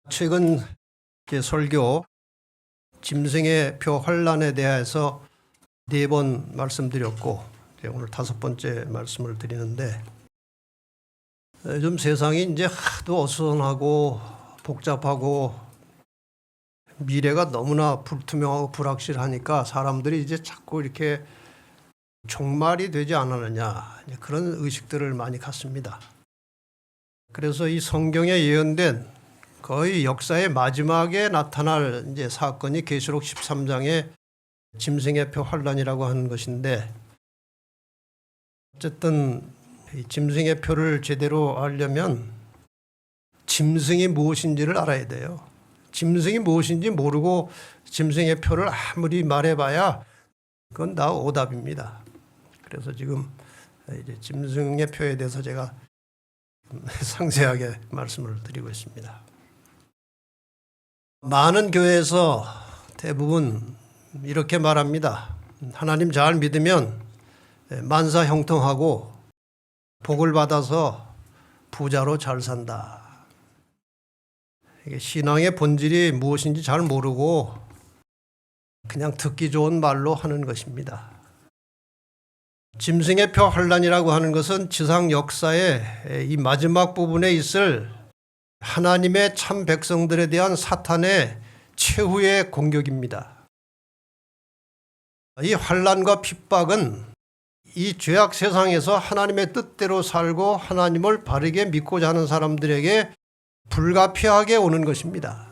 최근 설교 짐승의 표 환란에 대해서 4번 말씀드렸고 오늘 5번째 말씀을 드리는데, 요즘 세상이 이제 하도 어수선하고 복잡하고 미래가 너무나 불투명하고 불확실하니까 사람들이 이제 자꾸 이렇게 종말이 되지 않았느냐 그런 의식들을 많이 갖습니다. 그래서 이 성경에 예언된 거의 역사의 마지막에 나타날 이제 사건이 계시록 13장의 짐승의 표 환란이라고 하는 것인데, 어쨌든 이 짐승의 표를 제대로 알려면 짐승이 무엇인지를 알아야 돼요. 짐승이 무엇인지 모르고 짐승의 표를 아무리 말해봐야 그건 다 오답입니다. 그래서 지금 이제 짐승의 표에 대해서 제가 상세하게 말씀을 드리고 있습니다. 많은 교회에서 대부분 이렇게 말합니다. 하나님 잘 믿으면 만사 형통하고 복을 받아서 부자로 잘 산다. 이게 신앙의 본질이 무엇인지 잘 모르고 그냥 듣기 좋은 말로 하는 것입니다. 짐승의 표 환란이라고 하는 것은 지상 역사의 이 마지막 부분에 있을 하나님의 참 백성들에 대한 사탄의 최후의 공격입니다. 이 환란과 핍박은 이 죄악 세상에서 하나님의 뜻대로 살고 하나님을 바르게 믿고자 하는 사람들에게 불가피하게 오는 것입니다.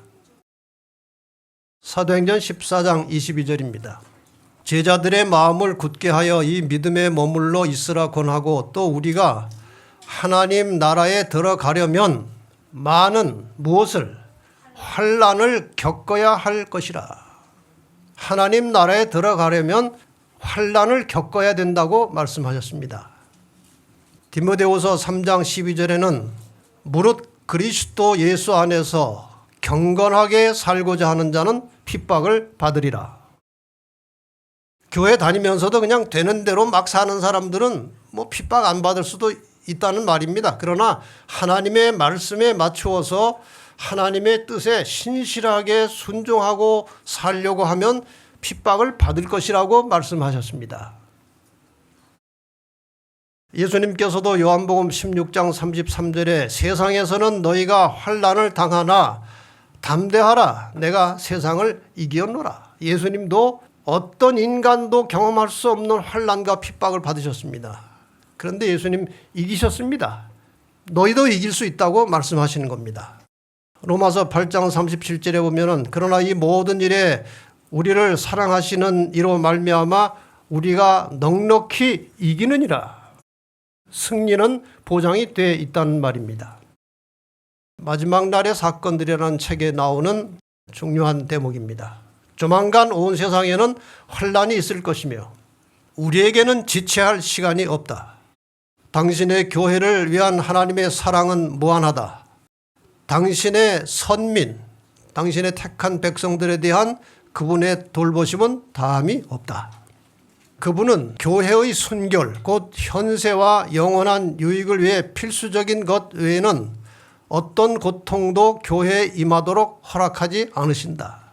사도행전 14장 22절입니다. 제자들의 마음을 굳게 하여 이 믿음에 머물러 있으라 권하고, 또 우리가 하나님 나라에 들어가려면 많은 무엇을? 환난을 겪어야 할 것이라. 하나님 나라에 들어가려면 환난을 겪어야 된다고 말씀하셨습니다. 디모데후서 3장 12절에는 무릇 그리스도 예수 안에서 경건하게 살고자 하는 자는 핍박을 받으리라. 교회 다니면서도 그냥 되는 대로 막 사는 사람들은 핍박 안 받을 수도 있다는 말입니다. 그러나 하나님의 말씀에 맞추어서 하나님의 뜻에 신실하게 순종하고 살려고 하면 핍박을 받을 것이라고 말씀하셨습니다. 예수님께서도 요한복음 16장 33절에 세상에서는 너희가 환난을 당하나 담대하라, 내가 세상을 이겼노라. 예수님도 어떤 인간도 경험할 수 없는 환난과 핍박을 받으셨습니다. 그런데 예수님 이기셨습니다. 너희도 이길 수 있다고 말씀하시는 겁니다. 로마서 8장 37절에 보면은 그러나 이 모든 일에 우리를 사랑하시는 이로 말미암아 우리가 넉넉히 이기느니라. 승리는 보장이 돼 있다는 말입니다. 마지막 날의 사건들이라는 책에 나오는 중요한 대목입니다. 조만간 온 세상에는 환난이 있을 것이며 우리에게는 지체할 시간이 없다. 당신의 교회를 위한 하나님의 사랑은 무한하다. 당신의 선민, 당신의 택한 백성들에 대한 그분의 돌보심은 다함이 없다. 그분은 교회의 순결, 곧 현세와 영원한 유익을 위해 필수적인 것 외에는 어떤 고통도 교회에 임하도록 허락하지 않으신다.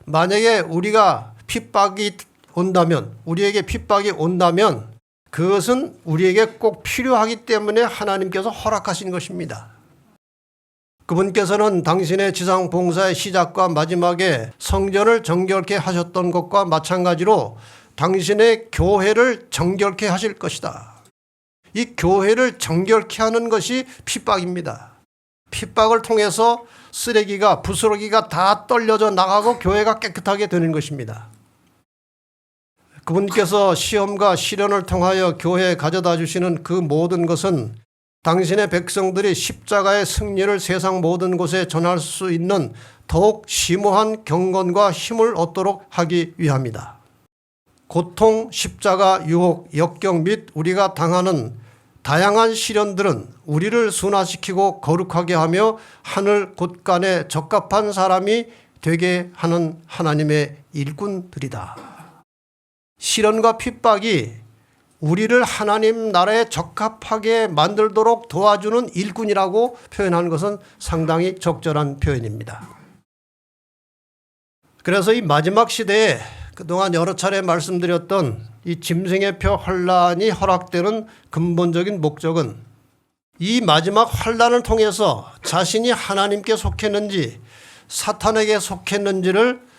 만약에 우리에게 핍박이 온다면 그것은 우리에게 꼭 필요하기 때문에 하나님께서 허락하신 것입니다. 그분께서는 당신의 지상 봉사의 시작과 마지막에 성전을 정결케 하셨던 것과 마찬가지로 당신의 교회를 정결케 하실 것이다. 이 교회를 정결케 하는 것이 핍박입니다. 핍박을 통해서 쓰레기가, 부스러기가 다 떨려져 나가고 교회가 깨끗하게 되는 것입니다. 그분께서 시험과 시련을 통하여 교회에 가져다 주시는 그 모든 것은 당신의 백성들이 십자가의 승리를 세상 모든 곳에 전할 수 있는 더욱 심오한 경건과 힘을 얻도록 하기 위함이다. 고통, 십자가, 유혹, 역경 및 우리가 당하는 다양한 시련들은 우리를 순화시키고 거룩하게 하며 하늘 곳간에 적합한 사람이 되게 하는 하나님의 일꾼들이다. 시련과 핍박이 우리를 하나님 나라에 적합하게 만들도록 도와주는 일꾼이라고 표현한 것은 상당히 적절한 표현입니다. 그래서 이 마지막 시대에 그동안 여러 차례 말씀드렸던 이 짐승의 표 환란이 허락되는 근본적인 목적은 이 마지막 환란을 통해서 자신이 하나님께 속했는지 사탄에게 속했는지를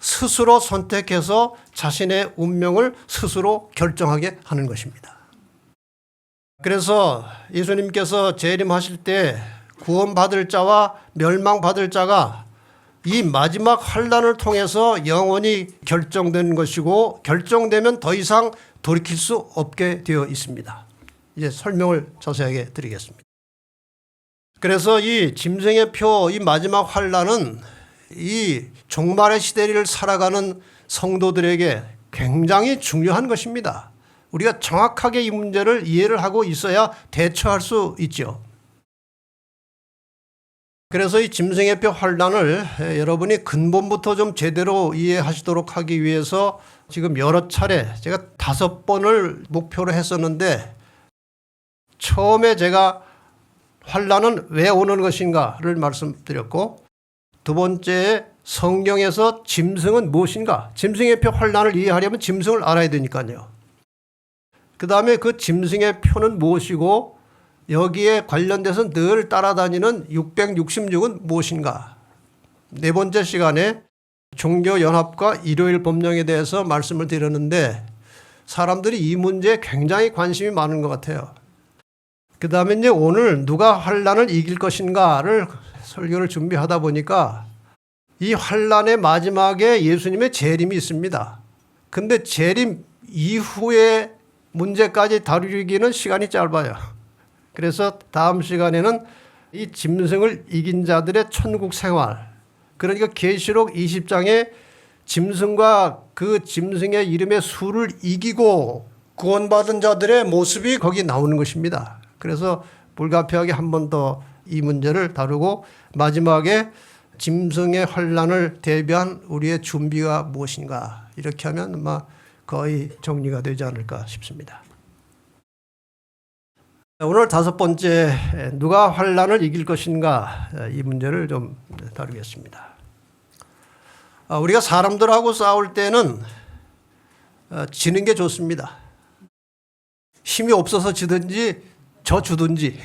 스스로 선택해서 자신의 운명을 스스로 결정하게 하는 것입니다. 그래서 예수님께서 재림하실 때 구원받을 자와 멸망받을 자가 이 마지막 환란을 통해서 영원히 결정된 것이고 결정되면 더 이상 돌이킬 수 없게 되어 있습니다. 이제 설명을 자세하게 드리겠습니다. 그래서 이 짐승의 표, 이 마지막 환란은 이 종말의 시대를 살아가는 성도들에게 굉장히 중요한 것입니다. 우리가 정확하게 이 문제를 이해를 하고 있어야 대처할 수 있죠. 그래서 이 짐승의 표 환란을 여러분이 근본부터 좀 제대로 이해하시도록 하기 위해서 지금 여러 차례 제가 5번을 목표로 했었는데 처음에 제가 환란은 왜 오는 것인가를 말씀드렸고 두 번째 성경에서 짐승은 무엇인가? 짐승의 표 환란을 이해하려면 짐승을 알아야 되니까요. 그 다음에 그 짐승의 표는 무엇이고 여기에 관련돼서 늘 따라다니는 666은 무엇인가? 네 번째 시간에 종교연합과 일요일 법령에 대해서 말씀을 드렸는데 사람들이 이 문제에 굉장히 관심이 많은 것 같아요. 그 다음에 이제 오늘 누가 환란을 이길 것인가를 설교를 준비하다 보니까 이 환란의 마지막에 예수님의 재림이 있습니다. 근데 재림 이후의 문제까지 다루기는 시간이 짧아요. 그래서 다음 시간에는 이 짐승을 이긴 자들의 천국 생활, 그러니까 계시록 20장에 짐승과 그 짐승의 이름의 수를 이기고 구원받은 자들의 모습이 거기 나오는 것입니다. 그래서 불가피하게 한 번 더 이 문제를 다루고 마지막에 짐승의 환란을 대비한 우리의 준비가 무엇인가 이렇게 하면 아마 거의 정리가 되지 않을까 싶습니다. 오늘 5번째 누가 환란을 이길 것인가 이 문제를 좀 다루겠습니다. 우리가 사람들하고 싸울 때는 지는 게 좋습니다. 힘이 없어서 지든지 져주든지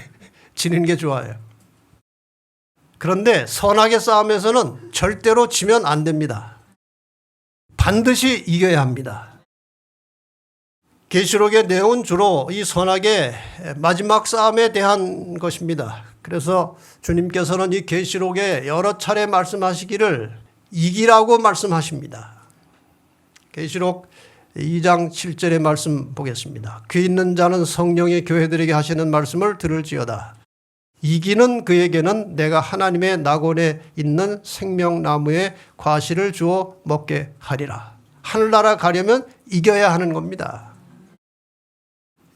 지는 게 좋아요. 그런데 선하게 싸움에서는 절대로 지면 안 됩니다. 반드시 이겨야 합니다. 계시록의 내용은 주로 이 선악의 마지막 싸움에 대한 것입니다. 그래서 주님께서는 이 계시록에 여러 차례 말씀하시기를 이기라고 말씀하십니다. 계시록 2장 7절의 말씀 보겠습니다. 귀 있는 자는 성령의 교회들에게 하시는 말씀을 들을지어다. 이기는 그에게는 내가 하나님의 낙원에 있는 생명나무의 과실을 주어 먹게 하리라. 하늘나라 가려면 이겨야 하는 겁니다.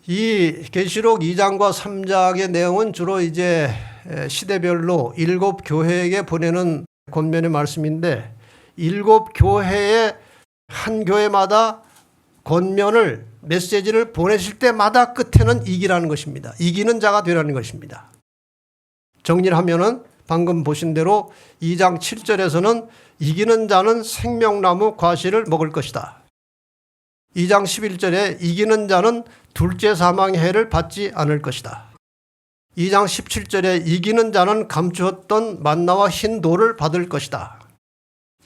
이 계시록 2장과 3장의 내용은 주로 이제 시대별로 7 교회에게 보내는 권면의 말씀인데 7 교회의 한 교회마다 권면을 메시지를 보내실 때마다 끝에는 이기라는 것입니다. 이기는 자가 되라는 것입니다. 정리를 하면은 방금 보신 대로 2장 7절에서는 이기는 자는 생명나무 과실을 먹을 것이다. 2장 11절에 이기는 자는 둘째 사망의 해를 받지 않을 것이다. 2장 17절에 이기는 자는 감추었던 만나와 흰 돌을 받을 것이다.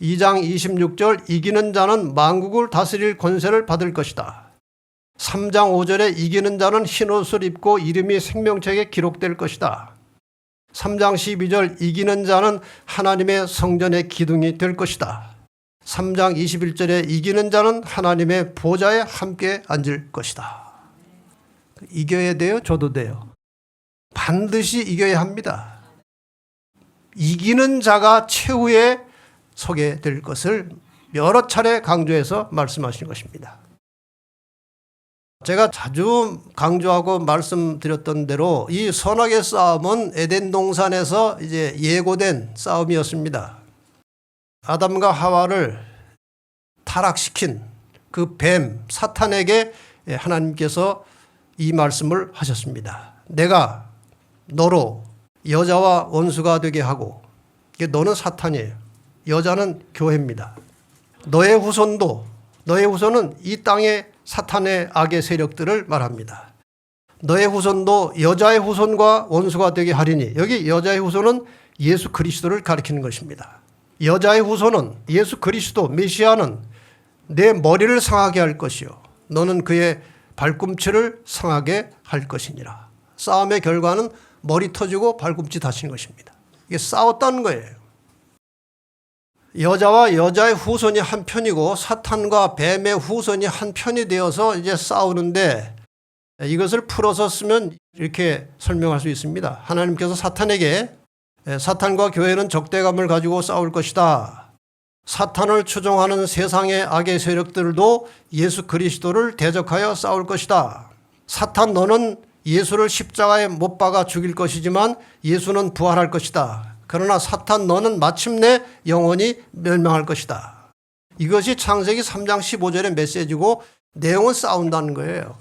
2장 26절 이기는 자는 만국을 다스릴 권세를 받을 것이다. 3장 5절에 이기는 자는 흰옷을 입고 이름이 생명책에 기록될 것이다. 3장 12절 이기는 자는 하나님의 성전의 기둥이 될 것이다. 3장 21절에 이기는 자는 하나님의 보좌에 함께 앉을 것이다. 이겨야 돼요? 저도 돼요. 반드시 이겨야 합니다. 이기는 자가 최후에 서게 될 것을 여러 차례 강조해서 말씀하신 것입니다. 제가 자주 강조하고 말씀드렸던 대로 이 선악의 싸움은 에덴 동산에서 이제 예고된 싸움이었습니다. 아담과 하와를 타락시킨 그 뱀, 사탄에게 하나님께서 이 말씀을 하셨습니다. 내가 너로 여자와 원수가 되게 하고, 너는 사탄이에요. 여자는 교회입니다. 너의 후손은 이 땅의 사탄의 악의 세력들을 말합니다. 너의 후손도 여자의 후손과 원수가 되게 하리니, 여기 여자의 후손은 예수 그리스도를 가리키는 것입니다. 여자의 후손은 예수 그리스도 메시아는 내 머리를 상하게 할 것이요 너는 그의 발꿈치를 상하게 할 것이니라. 싸움의 결과는 머리 터지고 발꿈치 다치는 것입니다. 이게 싸웠다는 거예요. 여자와 여자의 후손이 한 편이고 사탄과 뱀의 후손이 한 편이 되어서 이제 싸우는데, 이것을 풀어서 쓰면 이렇게 설명할 수 있습니다. 하나님께서 사탄에게 사탄과 교회는 적대감을 가지고 싸울 것이다. 사탄을 추종하는 세상의 악의 세력들도 예수 그리스도를 대적하여 싸울 것이다. 사탄 너는 예수를 십자가에 못 박아 죽일 것이지만 예수는 부활할 것이다. 그러나 사탄 너는 마침내 영원히 멸망할 것이다. 이것이 창세기 3장 15절의 메시지고 내용은 싸운다는 거예요.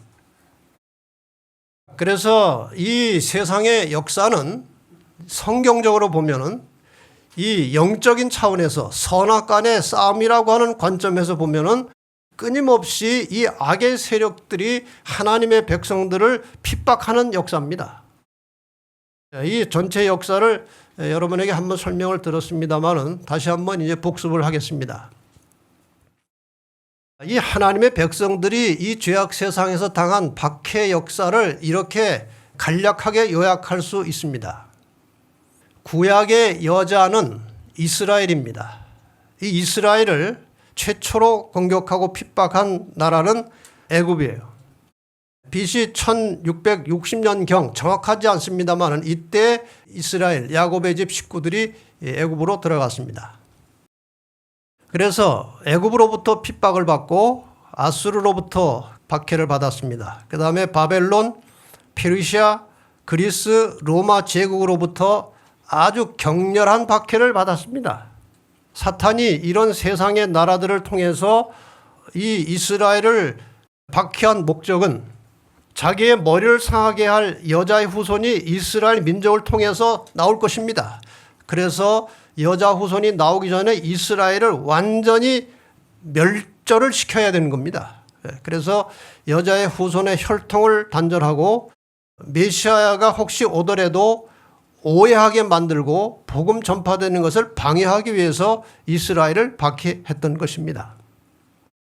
그래서 이 세상의 역사는 성경적으로 보면은 이 영적인 차원에서 선악간의 싸움이라고 하는 관점에서 보면은 끊임없이 이 악의 세력들이 하나님의 백성들을 핍박하는 역사입니다. 이 전체 역사를 여러분에게 한번 설명을 들었습니다만은 다시 한번 이제 복습을 하겠습니다. 이 하나님의 백성들이 이 죄악 세상에서 당한 박해 역사를 이렇게 간략하게 요약할 수 있습니다. 구약의 여자는 이스라엘입니다. 이 이스라엘을 최초로 공격하고 핍박한 나라는 애굽이에요. BC 1660년경 정확하지 않습니다만 이때 이스라엘 야곱의 집 식구들이 애굽으로 들어갔습니다. 그래서 애굽으로부터 핍박을 받고 아수르로부터 박해를 받았습니다. 그 다음에 바벨론, 페르시아, 그리스, 로마 제국으로부터 아주 격렬한 박해를 받았습니다. 사탄이 이런 세상의 나라들을 통해서 이 이스라엘을 박해한 목적은 자기의 머리를 상하게 할 여자의 후손이 이스라엘 민족을 통해서 나올 것입니다. 그래서 여자 후손이 나오기 전에 이스라엘을 완전히 멸절을 시켜야 되는 겁니다. 그래서 여자의 후손의 혈통을 단절하고 메시아가 혹시 오더라도 오해하게 만들고 복음 전파되는 것을 방해하기 위해서 이스라엘을 박해했던 것입니다.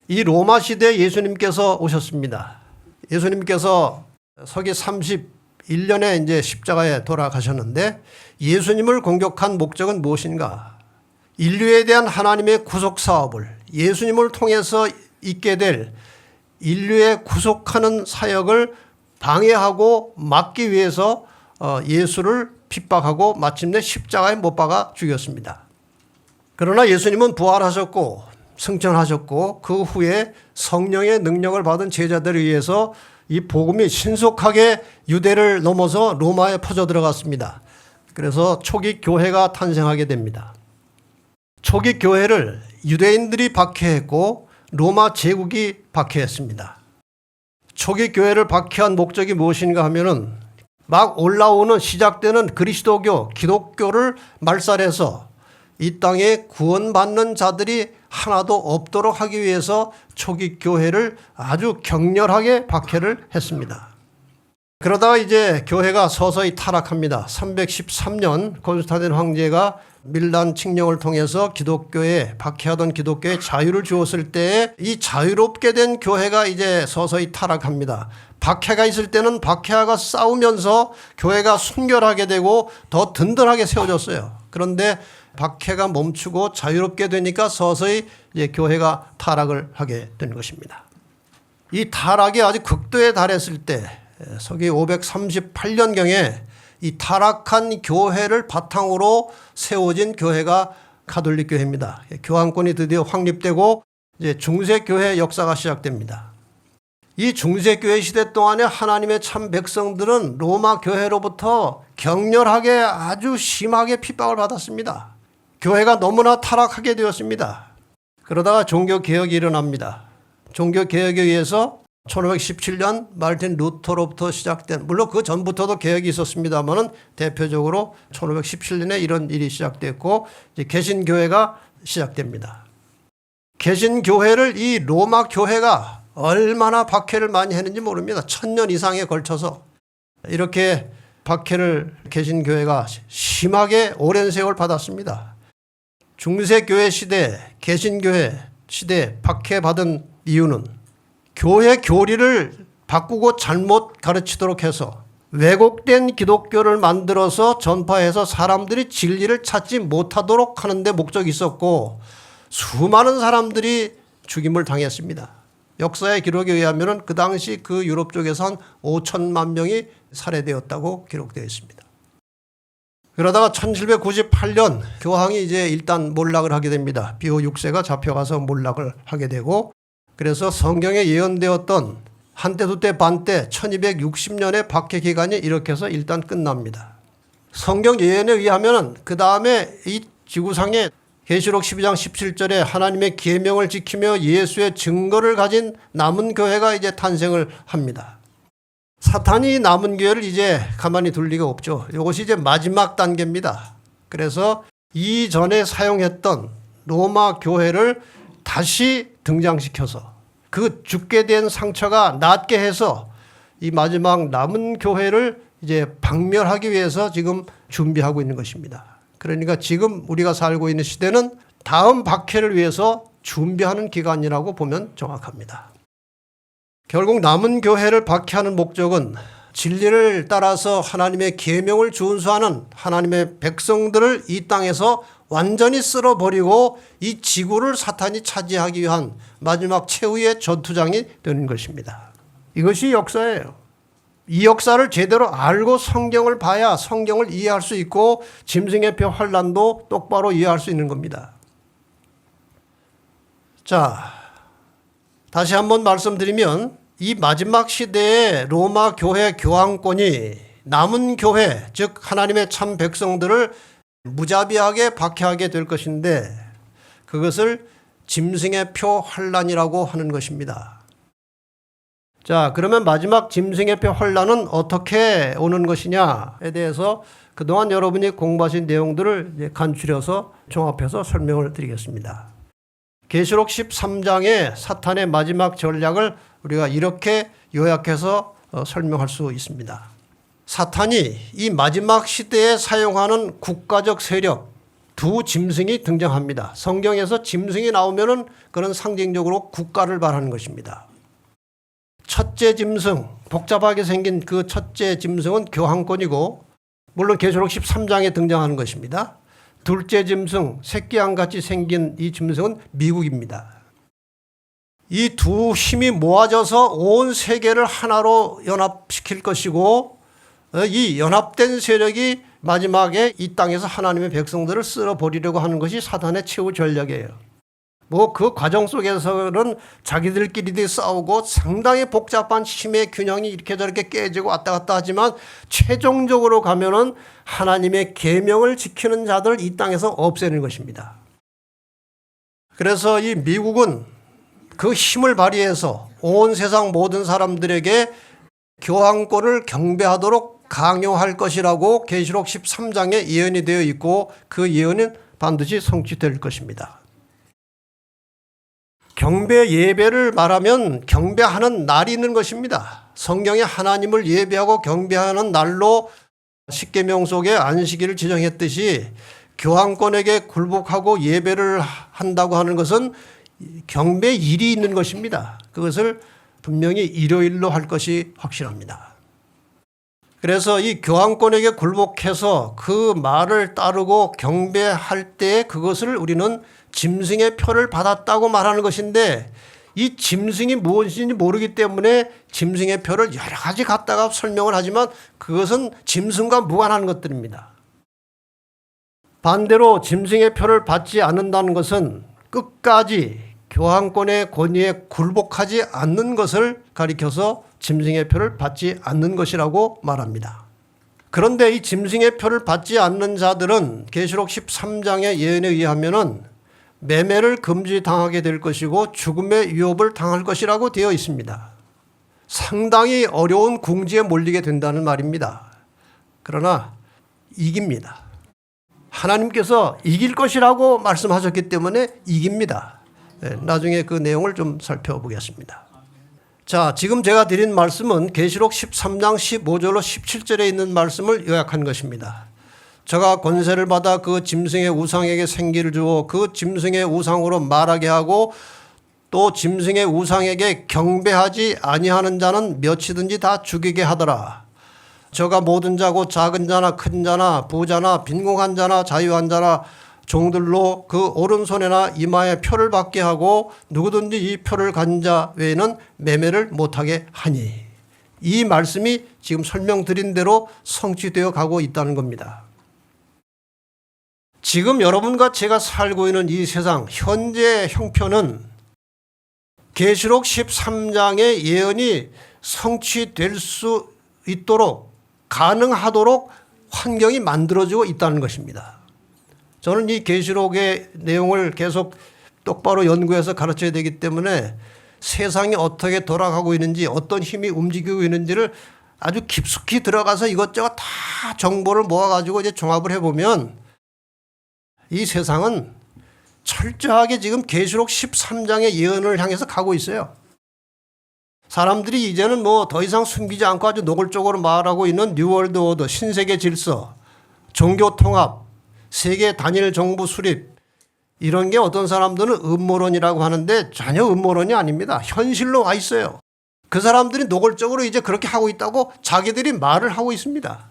이 로마 시대에 예수님께서 오셨습니다. 예수님께서 서기 31년에 이제 십자가에 돌아가셨는데 예수님을 공격한 목적은 무엇인가? 인류에 대한 하나님의 구속 사업을 예수님을 통해서 있게 될 인류의 구속하는 사역을 방해하고 막기 위해서 예수를 핍박하고 마침내 십자가에 못 박아 죽였습니다. 그러나 예수님은 부활하셨고 승천하셨고 그 후에 성령의 능력을 받은 제자들을 위해서 이 복음이 신속하게 유대를 넘어서 로마에 퍼져 들어갔습니다. 그래서 초기 교회가 탄생하게 됩니다. 초기 교회를 유대인들이 박해했고 로마 제국이 박해했습니다. 초기 교회를 박해한 목적이 무엇인가 하면은 막 올라오는 시작되는 그리스도교, 기독교를 말살해서 이 땅에 구원받는 자들이 하나도 없도록 하기 위해서 초기 교회를 아주 격렬하게 박해를 했습니다. 그러다가 이제 교회가 서서히 타락합니다. 313년 콘스탄틴 황제가 밀란 칙령을 통해서 기독교에 박해하던 기독교에 자유를 주었을 때 이 자유롭게 된 교회가 이제 서서히 타락합니다. 박해가 있을 때는 박해가 싸우면서 교회가 순결하게 되고 더 든든하게 세워졌어요. 그런데 박해가 멈추고 자유롭게 되니까 서서히 이제 교회가 타락을 하게 된 것입니다. 이 타락이 아주 극도에 달했을 때 서기 538년경에 이 타락한 교회를 바탕으로 세워진 교회가 가톨릭 교회입니다. 교황권이 드디어 확립되고 이제 중세교회 역사가 시작됩니다. 이 중세교회 시대 동안에 하나님의 참 백성들은 로마 교회로부터 격렬하게 아주 심하게 핍박을 받았습니다. 교회가 너무나 타락하게 되었습니다. 그러다가 종교개혁이 일어납니다. 종교개혁에 의해서 1517년 마르틴 루터로부터 시작된, 물론 그 전부터도 개혁이 있었습니다만은 대표적으로 1517년에 이런 일이 시작됐고 이제 개신교회가 시작됩니다. 개신교회를 이 로마 교회가 얼마나 박해를 많이 했는지 모릅니다. 1000년 이상에 걸쳐서 이렇게 박해를 개신교회가 심하게 오랜 세월 받았습니다. 중세교회 시대, 개신교회 시대 박해받은 이유는 교회 교리를 바꾸고 잘못 가르치도록 해서 왜곡된 기독교를 만들어서 전파해서 사람들이 진리를 찾지 못하도록 하는 데 목적이 있었고 수많은 사람들이 죽임을 당했습니다. 역사의 기록에 의하면 그 당시 그 유럽 쪽에서 한 5천만 명이 살해되었다고 기록되어 있습니다. 그러다가 1798년 교황이 이제 일단 몰락을 하게 됩니다. 비오 6세가 잡혀가서 몰락을 하게 되고 그래서 성경에 예언되었던 한때 두때 반때 1260년의 박해 기간이 이렇게 해서 일단 끝납니다. 성경 예언에 의하면 그 다음에 이 지구상에 계시록 12장 17절에 하나님의 계명을 지키며 예수의 증거를 가진 남은 교회가 이제 탄생을 합니다. 사탄이 남은 교회를 이제 가만히 둘 리가 없죠. 이것이 이제 마지막 단계입니다. 그래서 이전에 사용했던 로마 교회를 다시 등장시켜서 그 죽게 된 상처가 낫게 해서 이 마지막 남은 교회를 이제 박멸하기 위해서 지금 준비하고 있는 것입니다. 그러니까 지금 우리가 살고 있는 시대는 다음 박해를 위해서 준비하는 기간이라고 보면 정확합니다. 결국 남은 교회를 박해하는 목적은 진리를 따라서 하나님의 계명을 준수하는 하나님의 백성들을 이 땅에서 완전히 쓸어버리고 이 지구를 사탄이 차지하기 위한 마지막 최후의 전투장이 되는 것입니다. 이것이 역사예요. 이 역사를 제대로 알고 성경을 봐야 성경을 이해할 수 있고 짐승의 표 환란도 똑바로 이해할 수 있는 겁니다. 자, 다시 한번 말씀드리면 이 마지막 시대의 로마 교회 교황권이 남은 교회, 즉 하나님의 참 백성들을 무자비하게 박해하게 될 것인데 그것을 짐승의 표 환란이라고 하는 것입니다. 자, 그러면 마지막 짐승의 표 환란은 어떻게 오는 것이냐에 대해서 그동안 여러분이 공부하신 내용들을 간추려서 종합해서 설명을 드리겠습니다. 계시록 13장의 사탄의 마지막 전략을 우리가 이렇게 요약해서 설명할 수 있습니다. 사탄이 이 마지막 시대에 사용하는 국가적 세력, 두 짐승이 등장합니다. 성경에서 짐승이 나오면은 그런 상징적으로 국가를 말하는 것입니다. 첫째 짐승, 복잡하게 생긴 그 첫째 짐승은 교황권이고 물론 계시록 13장에 등장하는 것입니다. 둘째 짐승, 새끼양같이 생긴 이 짐승은 미국입니다. 이 두 힘이 모아져서 온 세계를 하나로 연합시킬 것이고 이 연합된 세력이 마지막에 이 땅에서 하나님의 백성들을 쓸어버리려고 하는 것이 사탄의 최후 전략이에요. 뭐 그 과정 속에서는 자기들끼리 싸우고 상당히 복잡한 힘의 균형이 이렇게 저렇게 깨지고 왔다 갔다 하지만 최종적으로 가면은 하나님의 계명을 지키는 자들을 이 땅에서 없애는 것입니다. 그래서 이 미국은 그 힘을 발휘해서 온 세상 모든 사람들에게 교황권을 경배하도록 강요할 것이라고 계시록 13장에 예언이 되어 있고 그 예언은 반드시 성취될 것입니다. 경배 예배를 말하면 경배하는 날이 있는 것입니다. 성경에 하나님을 예배하고 경배하는 날로 십계명 속에 안식일을 지정했듯이 교황권에게 굴복하고 예배를 한다고 하는 것은 경배일이 있는 것입니다. 그것을 분명히 일요일로 할 것이 확실합니다. 그래서 이 교황권에게 굴복해서 그 말을 따르고 경배할 때 그것을 우리는 짐승의 표를 받았다고 말하는 것인데 이 짐승이 무엇인지 모르기 때문에 짐승의 표를 여러 가지 갖다가 설명을 하지만 그것은 짐승과 무관한 것들입니다. 반대로 짐승의 표를 받지 않는다는 것은 끝까지 교황권의 권위에 굴복하지 않는 것을 가리켜서 짐승의 표를 받지 않는 것이라고 말합니다. 그런데 이 짐승의 표를 받지 않는 자들은 계시록 13장의 예언에 의하면은 매매를 금지당하게 될 것이고 죽음의 위협을 당할 것이라고 되어 있습니다. 상당히 어려운 궁지에 몰리게 된다는 말입니다. 그러나 이깁니다. 하나님께서 이길 것이라고 말씀하셨기 때문에 이깁니다. 나중에 그 내용을 좀 살펴보겠습니다. 자, 지금 제가 드린 말씀은 계시록 13장 15절로 17절에 있는 말씀을 요약한 것입니다. 저가 권세를 받아 그 짐승의 우상에게 생기를 주어 그 짐승의 우상으로 말하게 하고 또 짐승의 우상에게 경배하지 아니하는 자는 몇이든지 다 죽이게 하더라. 저가 모든 자고 작은 자나 큰 자나 부자나 빈궁한 자나 자유한 자나 종들로 그 오른손에나 이마에 표를 받게 하고 누구든지 이 표를 가진 자 외에는 매매를 못하게 하니, 이 말씀이 지금 설명드린 대로 성취되어 가고 있다는 겁니다. 지금 여러분과 제가 살고 있는 이 세상 현재의 형편은 계시록 13장의 예언이 성취될 수 있도록 가능하도록 환경이 만들어지고 있다는 것입니다. 저는 이 계시록의 내용을 계속 똑바로 연구해서 가르쳐야 되기 때문에 세상이 어떻게 돌아가고 있는지, 어떤 힘이 움직이고 있는지를 아주 깊숙이 들어가서 이것저것 다 정보를 모아가지고 이제 종합을 해보면 이 세상은 철저하게 지금 계시록 13장의 예언을 향해서 가고 있어요. 사람들이 이제는 뭐 더 이상 숨기지 않고 아주 노골적으로 말하고 있는 뉴월드 오더, 신세계 질서, 종교 통합, 세계 단일 정부 수립, 이런 게 어떤 사람들은 음모론이라고 하는데 전혀 음모론이 아닙니다. 현실로 와 있어요. 그 사람들이 노골적으로 이제 그렇게 하고 있다고 자기들이 말을 하고 있습니다.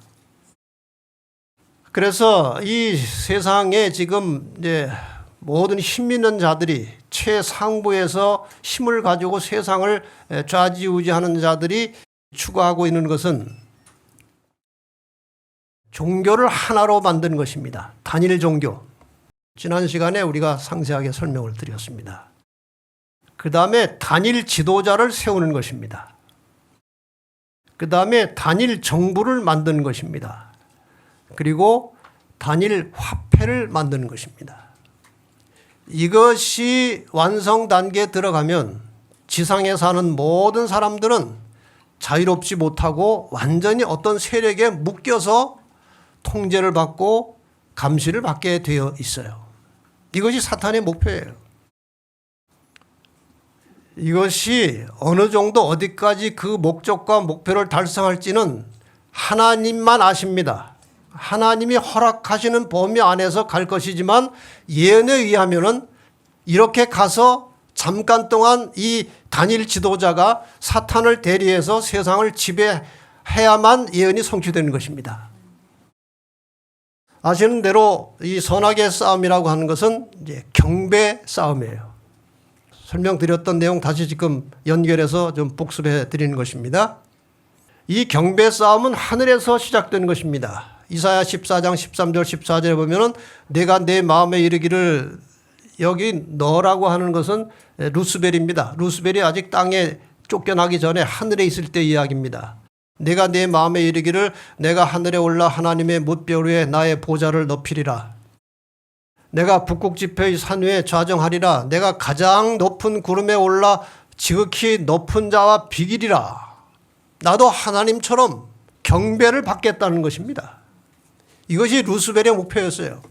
그래서 이 세상에 지금 이제 모든 힘 있는 자들이, 최상부에서 힘을 가지고 세상을 좌지우지하는 자들이 추구하고 있는 것은 종교를 하나로 만드는 것입니다. 단일 종교. 지난 시간에 우리가 상세하게 설명을 드렸습니다. 그 다음에 단일 지도자를 세우는 것입니다. 그 다음에 단일 정부를 만드는 것입니다. 그리고 단일 화폐를 만드는 것입니다. 이것이 완성 단계에 들어가면 지상에 사는 모든 사람들은 자유롭지 못하고 완전히 어떤 세력에 묶여서 통제를 받고 감시를 받게 되어 있어요. 이것이 사탄의 목표예요. 이것이 어느 정도 어디까지 그 목적과 목표를 달성할지는 하나님만 아십니다. 하나님이 허락하시는 범위 안에서 갈 것이지만 예언에 의하면은 이렇게 가서 잠깐 동안 이 단일 지도자가 사탄을 대리해서 세상을 지배해야만 예언이 성취되는 것입니다. 아시는 대로 이 선악의 싸움이라고 하는 것은 이제 경배 싸움이에요. 설명드렸던 내용 다시 지금 연결해서 좀 복습해 드리는 것입니다. 이 경배 싸움은 하늘에서 시작되는 것입니다. 이사야 14장 13절 14절에 보면은 내가 내 마음에 이르기를, 여기 너라고 하는 것은 루스벨입니다. 루스벨이 아직 땅에 쫓겨나기 전에 하늘에 있을 때 이야기입니다. 내가 내 마음에 이르기를 내가 하늘에 올라 하나님의 뭇별 위에 나의 보좌를 높이리라. 내가 북극 지폐의 산 위에 좌정하리라. 내가 가장 높은 구름에 올라 지극히 높은 자와 비기리라. 나도 하나님처럼 경배를 받겠다는 것입니다. 이것이 루스벨의 목표였어요.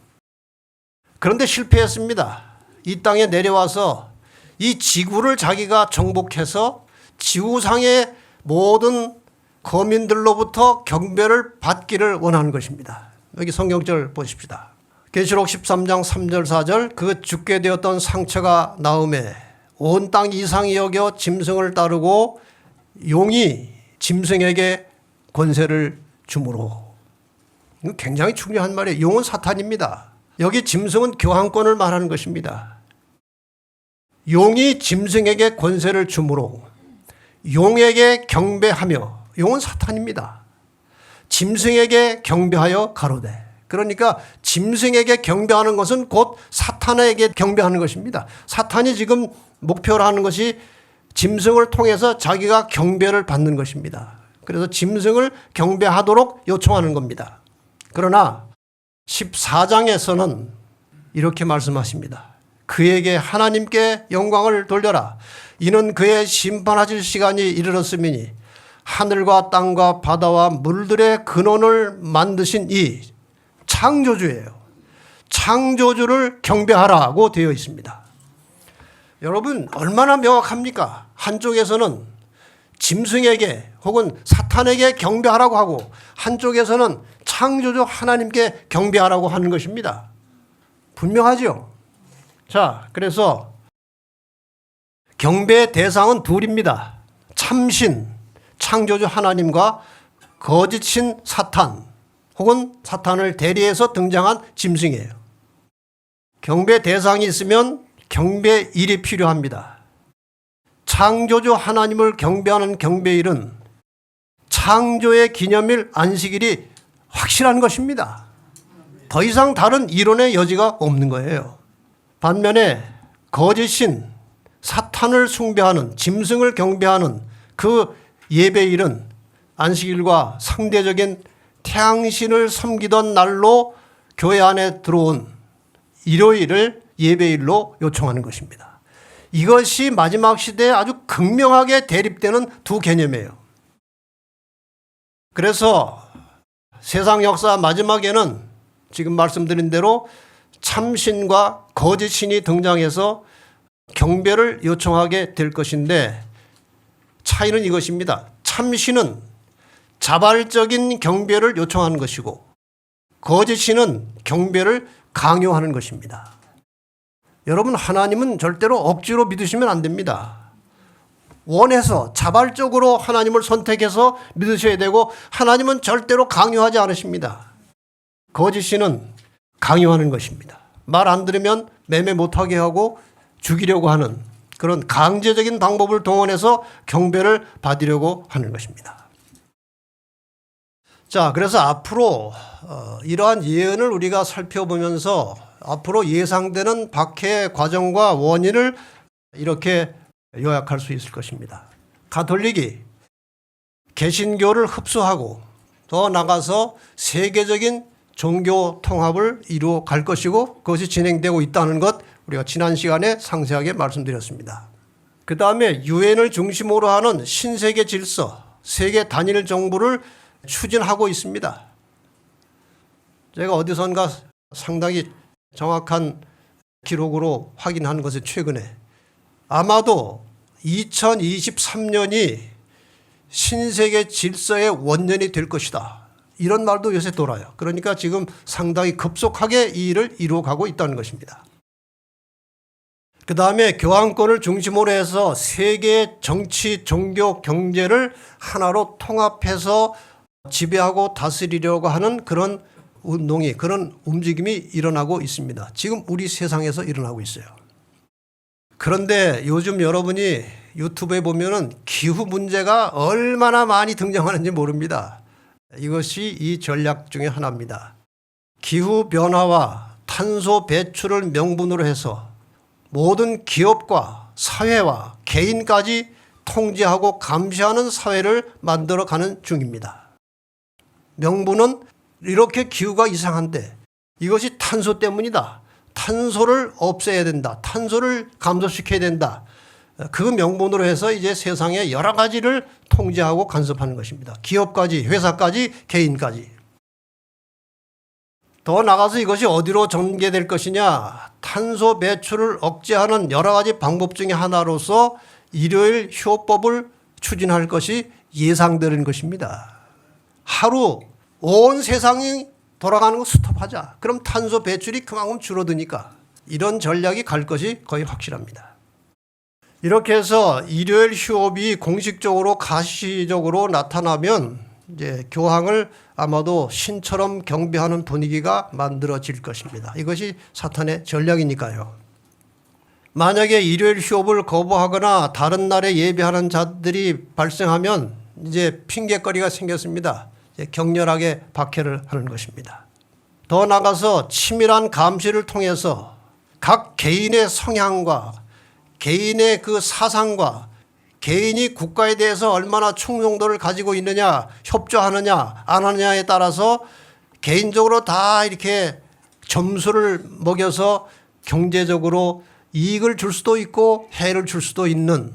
그런데 실패했습니다. 이 땅에 내려와서 이 지구를 자기가 정복해서 지구상의 모든 거민들로부터 경배를 받기를 원하는 것입니다. 여기 성경절 보십시다. 계시록 13장 3절 4절 그 죽게 되었던 상처가 나음에 온 땅 이상이 여겨 짐승을 따르고 용이 짐승에게 권세를 주므로. 굉장히 중요한 말이에요. 용은 사탄입니다. 여기 짐승은 교황권을 말하는 것입니다. 용이 짐승에게 권세를 주므로 용에게 경배하며, 용은 사탄입니다. 짐승에게 경배하여 가로되. 그러니까 짐승에게 경배하는 것은 곧 사탄에게 경배하는 것입니다. 사탄이 지금 목표로 하는 것이 짐승을 통해서 자기가 경배를 받는 것입니다. 그래서 짐승을 경배하도록 요청하는 겁니다. 그러나 14장에서는 이렇게 말씀하십니다. 그에게 하나님께 영광을 돌려라. 이는 그의 심판하실 시간이 이르렀음이니 하늘과 땅과 바다와 물들의 근원을 만드신 이 창조주예요. 창조주를 경배하라고 되어 있습니다. 여러분 얼마나 명확합니까? 한쪽에서는 짐승에게 혹은 사탄에게 경배하라고 하고 한쪽에서는 창조주 하나님께 경배하라고 하는 것입니다. 분명하죠? 자, 그래서 경배의 대상은 둘입니다. 참신, 창조주 하나님과 거짓인 사탄 혹은 사탄을 대리해서 등장한 짐승이에요. 경배 대상이 있으면 경배일이 필요합니다. 창조주 하나님을 경배하는 경배일은 창조의 기념일 안식일이 확실한 것입니다. 더 이상 다른 이론의 여지가 없는 거예요. 반면에 거짓인 사탄을 숭배하는 짐승을 경배하는 그 예배일은 안식일과 상대적인 태양신을 섬기던 날로 교회 안에 들어온 일요일을 예배일로 요청하는 것입니다. 이것이 마지막 시대에 아주 극명하게 대립되는 두 개념이에요. 그래서 세상 역사 마지막에는 지금 말씀드린 대로 참신과 거짓신이 등장해서 경배를 요청하게 될 것인데 차이는 이것입니다. 참신은 자발적인 경배를 요청하는 것이고 거짓신은 경배를 강요하는 것입니다. 여러분 하나님은 절대로 억지로 믿으시면 안 됩니다. 원해서 자발적으로 하나님을 선택해서 믿으셔야 되고 하나님은 절대로 강요하지 않으십니다. 거짓신은 강요하는 것입니다. 말 안 들으면 매매 못하게 하고 죽이려고 하는 그런 강제적인 방법을 동원해서 경배를 받으려고 하는 것입니다. 자, 그래서 앞으로 이러한 예언을 우리가 살펴보면서 앞으로 예상되는 박해의 과정과 원인을 이렇게 요약할 수 있을 것입니다. 가톨릭이 개신교를 흡수하고 더 나가서 세계적인 종교 통합을 이루어 갈 것이고 그것이 진행되고 있다는 것 우리가 지난 시간에 상세하게 말씀드렸습니다. 그 다음에 유엔을 중심으로 하는 신세계 질서, 세계 단일 정부를 추진하고 있습니다. 제가 어디선가 상당히 정확한 기록으로 확인한 것이 최근에 아마도 2023년이 신세계 질서의 원년이 될 것이다. 이런 말도 요새 돌아요. 그러니까 지금 상당히 급속하게 이 일을 이루어가고 있다는 것입니다. 그 다음에 교황권을 중심으로 해서 세계의 정치, 종교, 경제를 하나로 통합해서 지배하고 다스리려고 하는 그런 운동이, 그런 움직임이 일어나고 있습니다. 지금 우리 세상에서 일어나고 있어요. 그런데 요즘 여러분이 유튜브에 보면은 기후 문제가 얼마나 많이 등장하는지 모릅니다. 이것이 이 전략 중에 하나입니다. 기후 변화와 탄소 배출을 명분으로 해서 모든 기업과 사회와 개인까지 통제하고 감시하는 사회를 만들어가는 중입니다. 명분은 이렇게 기후가 이상한데 이것이 탄소 때문이다. 탄소를 없애야 된다. 탄소를 감소시켜야 된다. 그 명분으로 해서 이제 세상의 여러 가지를 통제하고 간섭하는 것입니다. 기업까지, 회사까지, 개인까지. 더 나아가서 이것이 어디로 전개될 것이냐. 탄소 배출을 억제하는 여러 가지 방법 중에 하나로서 일요일 휴업법을 추진할 것이 예상되는 것입니다. 하루 온 세상이 돌아가는 거 스톱하자. 그럼 탄소 배출이 그만큼 줄어드니까 이런 전략이 갈 것이 거의 확실합니다. 이렇게 해서 일요일 휴업이 공식적으로 가시적으로 나타나면 이제 교황을 아마도 신처럼 경배하는 분위기가 만들어질 것입니다. 이것이 사탄의 전략이니까요. 만약에 일요일 휴업을 거부하거나 다른 날에 예배하는 자들이 발생하면 이제 핑계거리가 생겼습니다. 이제 격렬하게 박해를 하는 것입니다. 더 나아가서 치밀한 감시를 통해서 각 개인의 성향과 개인의 그 사상과 개인이 국가에 대해서 얼마나 충성도를 가지고 있느냐, 협조하느냐, 안 하느냐에 따라서 개인적으로 다 이렇게 점수를 먹여서 경제적으로 이익을 줄 수도 있고 해를 줄 수도 있는,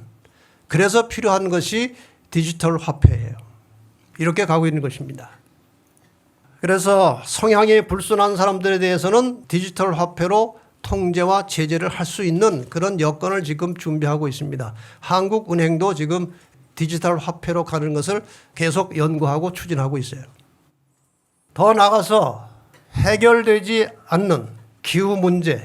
그래서 필요한 것이 디지털 화폐예요. 이렇게 가고 있는 것입니다. 그래서 성향이 불순한 사람들에 대해서는 디지털 화폐로 통제와 제재를 할 수 있는 그런 여건을 지금 준비하고 있습니다. 한국은행도 지금 디지털 화폐로 가는 것을 계속 연구하고 추진하고 있어요. 더 나아가서 해결되지 않는 기후 문제,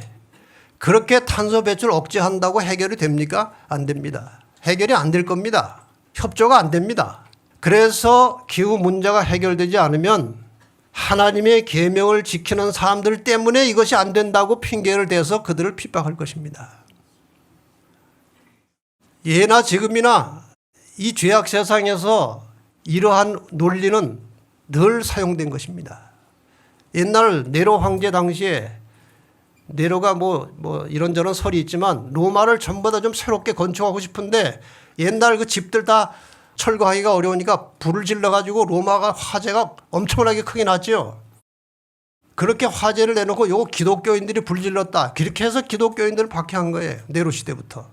그렇게 탄소 배출 억제한다고 해결이 됩니까? 안 됩니다. 해결이 안 될 겁니다. 협조가 안 됩니다. 그래서 기후 문제가 해결되지 않으면 하나님의 계명을 지키는 사람들 때문에 이것이 안 된다고 핑계를 대서 그들을 핍박할 것입니다. 예나 지금이나 이 죄악 세상에서 이러한 논리는 늘 사용된 것입니다. 옛날 네로 황제 당시에, 네로가 뭐 이런저런 설이 있지만 로마를 전부 다 좀 새롭게 건축하고 싶은데 옛날 그 집들 다 철거하기가 어려우니까 불을 질러가지고 로마가 화재가 엄청나게 크게 났죠. 그렇게 화재를 내놓고 요거 기독교인들이 불 질렀다, 그렇게 해서 기독교인들을 박해한 거예요. 네로 시대부터.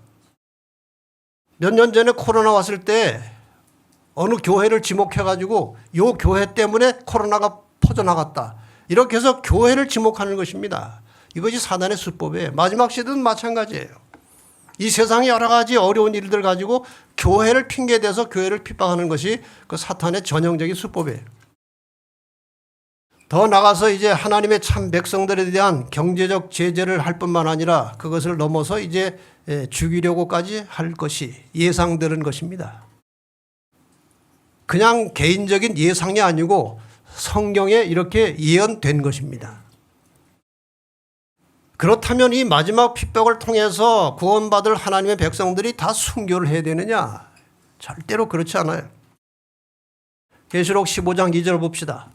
몇 년 전에 코로나 왔을 때 어느 교회를 지목해가지고 요 교회 때문에 코로나가 퍼져나갔다, 이렇게 해서 교회를 지목하는 것입니다. 이것이 사단의 수법이에요. 마지막 시대는 마찬가지예요. 이 세상의 여러 가지 어려운 일들 가지고 교회를 핑계대서 교회를 핍박하는 것이 그 사탄의 전형적인 수법이에요. 더 나아가서 이제 하나님의 참 백성들에 대한 경제적 제재를 할 뿐만 아니라 그것을 넘어서 이제 죽이려고까지 할 것이 예상되는 것입니다. 그냥 개인적인 예상이 아니고 성경에 이렇게 예언된 것입니다. 그렇다면 이 마지막 핍박을 통해서 구원받을 하나님의 백성들이 다 순교를 해야 되느냐? 절대로 그렇지 않아요. 계시록 15장 2절 봅시다.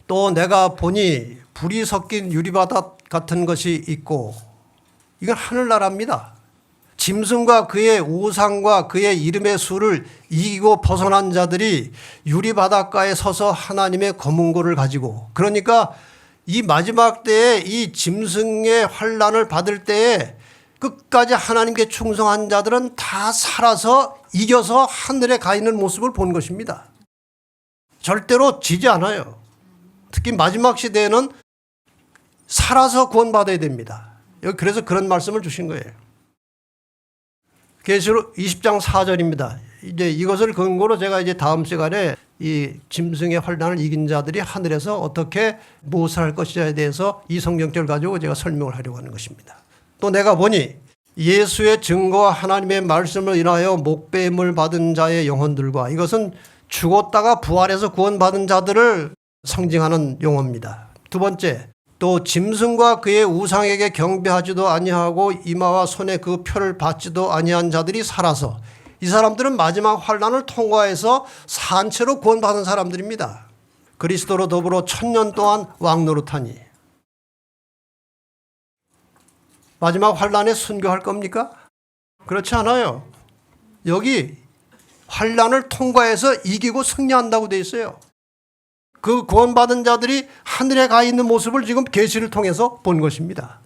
또 내가 보니 불이 섞인 유리바닥 같은 것이 있고, 이건 하늘나라입니다. 짐승과 그의 우상과 그의 이름의 수를 이기고 벗어난 자들이 유리바닷가에 서서 하나님의 검은고를 가지고, 그러니까 이 마지막 때에 이 짐승의 환난을 받을 때에 끝까지 하나님께 충성한 자들은 다 살아서 이겨서 하늘에 가 있는 모습을 본 것입니다. 절대로 지지 않아요. 특히 마지막 시대에는 살아서 구원받아야 됩니다. 그래서 그런 말씀을 주신 거예요. 계시록 20장 4절입니다. 이제 이것을 근거로 제가 이제 다음 시간에 이 짐승의 환난을 이긴 자들이 하늘에서 어떻게 무엇을 할 것이냐에 대해서 이 성경절 가지고 제가 설명을 하려고 하는 것입니다. 또 내가 보니 예수의 증거와 하나님의 말씀을 인하여 목배임을 받은 자의 영혼들과, 이것은 죽었다가 부활해서 구원받은 자들을 상징하는 용어입니다. 두 번째, 또 짐승과 그의 우상에게 경배하지도 아니하고 이마와 손에 그 표를 받지도 아니한 자들이 살아서, 이 사람들은 마지막 환난을 통과해서 산채로 구원받은 사람들입니다. 그리스도로 더불어 1000년 동안 왕노릇하니. 마지막 환난에 순교할 겁니까? 그렇지 않아요. 여기 환난을 통과해서 이기고 승리한다고 돼 있어요. 그 구원받은 자들이 하늘에 가 있는 모습을 지금 계시를 통해서 본 것입니다.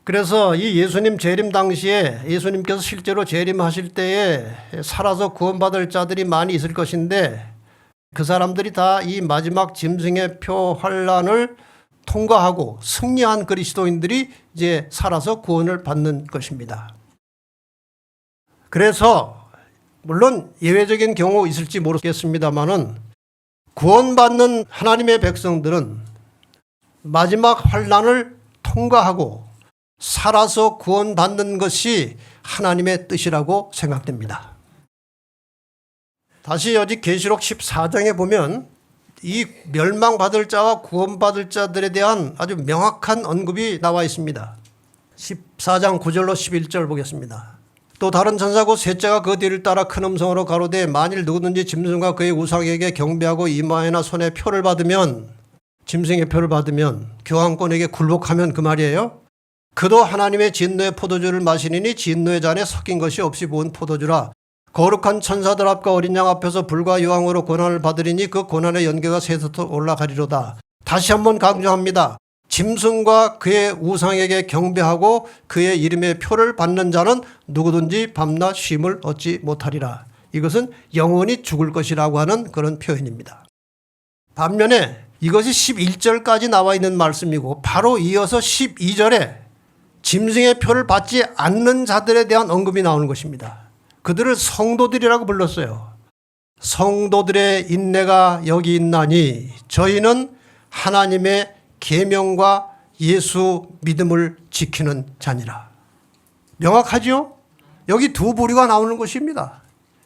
그래서 이 예수님 재림 당시에 예수님께서 실제로 재림하실 때에 살아서 구원받을 자들이 많이 있을 것인데, 그 사람들이 다 이 마지막 짐승의 표 환난을 통과하고 승리한 그리스도인들이 이제 살아서 구원을 받는 것입니다. 그래서 물론 예외적인 경우 있을지 모르겠습니다만은 구원받는 하나님의 백성들은 마지막 환난을 통과하고 살아서 구원받는 것이 하나님의 뜻이라고 생각됩니다. 다시 여기 계시록 14장에 보면 이 멸망받을 자와 구원받을 자들에 대한 아주 명확한 언급이 나와 있습니다. 14장 9절로 11절 보겠습니다. 또 다른 천사 곧 셋째가 그 뒤를 따라 큰 음성으로 가로되 만일 누구든지 짐승과 그의 우상에게 경배하고 이마에나 손에 표를 받으면, 짐승의 표를 받으면, 교황권에게 굴복하면 그 말이에요. 그도 하나님의 진노의 포도주를 마시니니 진노의 잔에 섞인 것이 없이 부은 포도주라. 거룩한 천사들 앞과 어린 양 앞에서 불과 유황으로 고난을 받으리니 그 고난의 연계가 세세토록 올라가리로다. 다시 한번 강조합니다. 짐승과 그의 우상에게 경배하고 그의 이름의 표를 받는 자는 누구든지 밤낮 쉼을 얻지 못하리라. 이것은 영원히 죽을 것이라고 하는 그런 표현입니다. 반면에 이것이 11절까지 나와 있는 말씀이고 바로 이어서 12절에 짐승의 표를 받지 않는 자들에 대한 언급이 나오는 것입니다. 그들을 성도들이라고 불렀어요. 성도들의 인내가 여기 있나니 저희는 하나님의 계명과 예수 믿음을 지키는 자니라. 명확하죠? 여기 두 부류가 나오는 것입니다.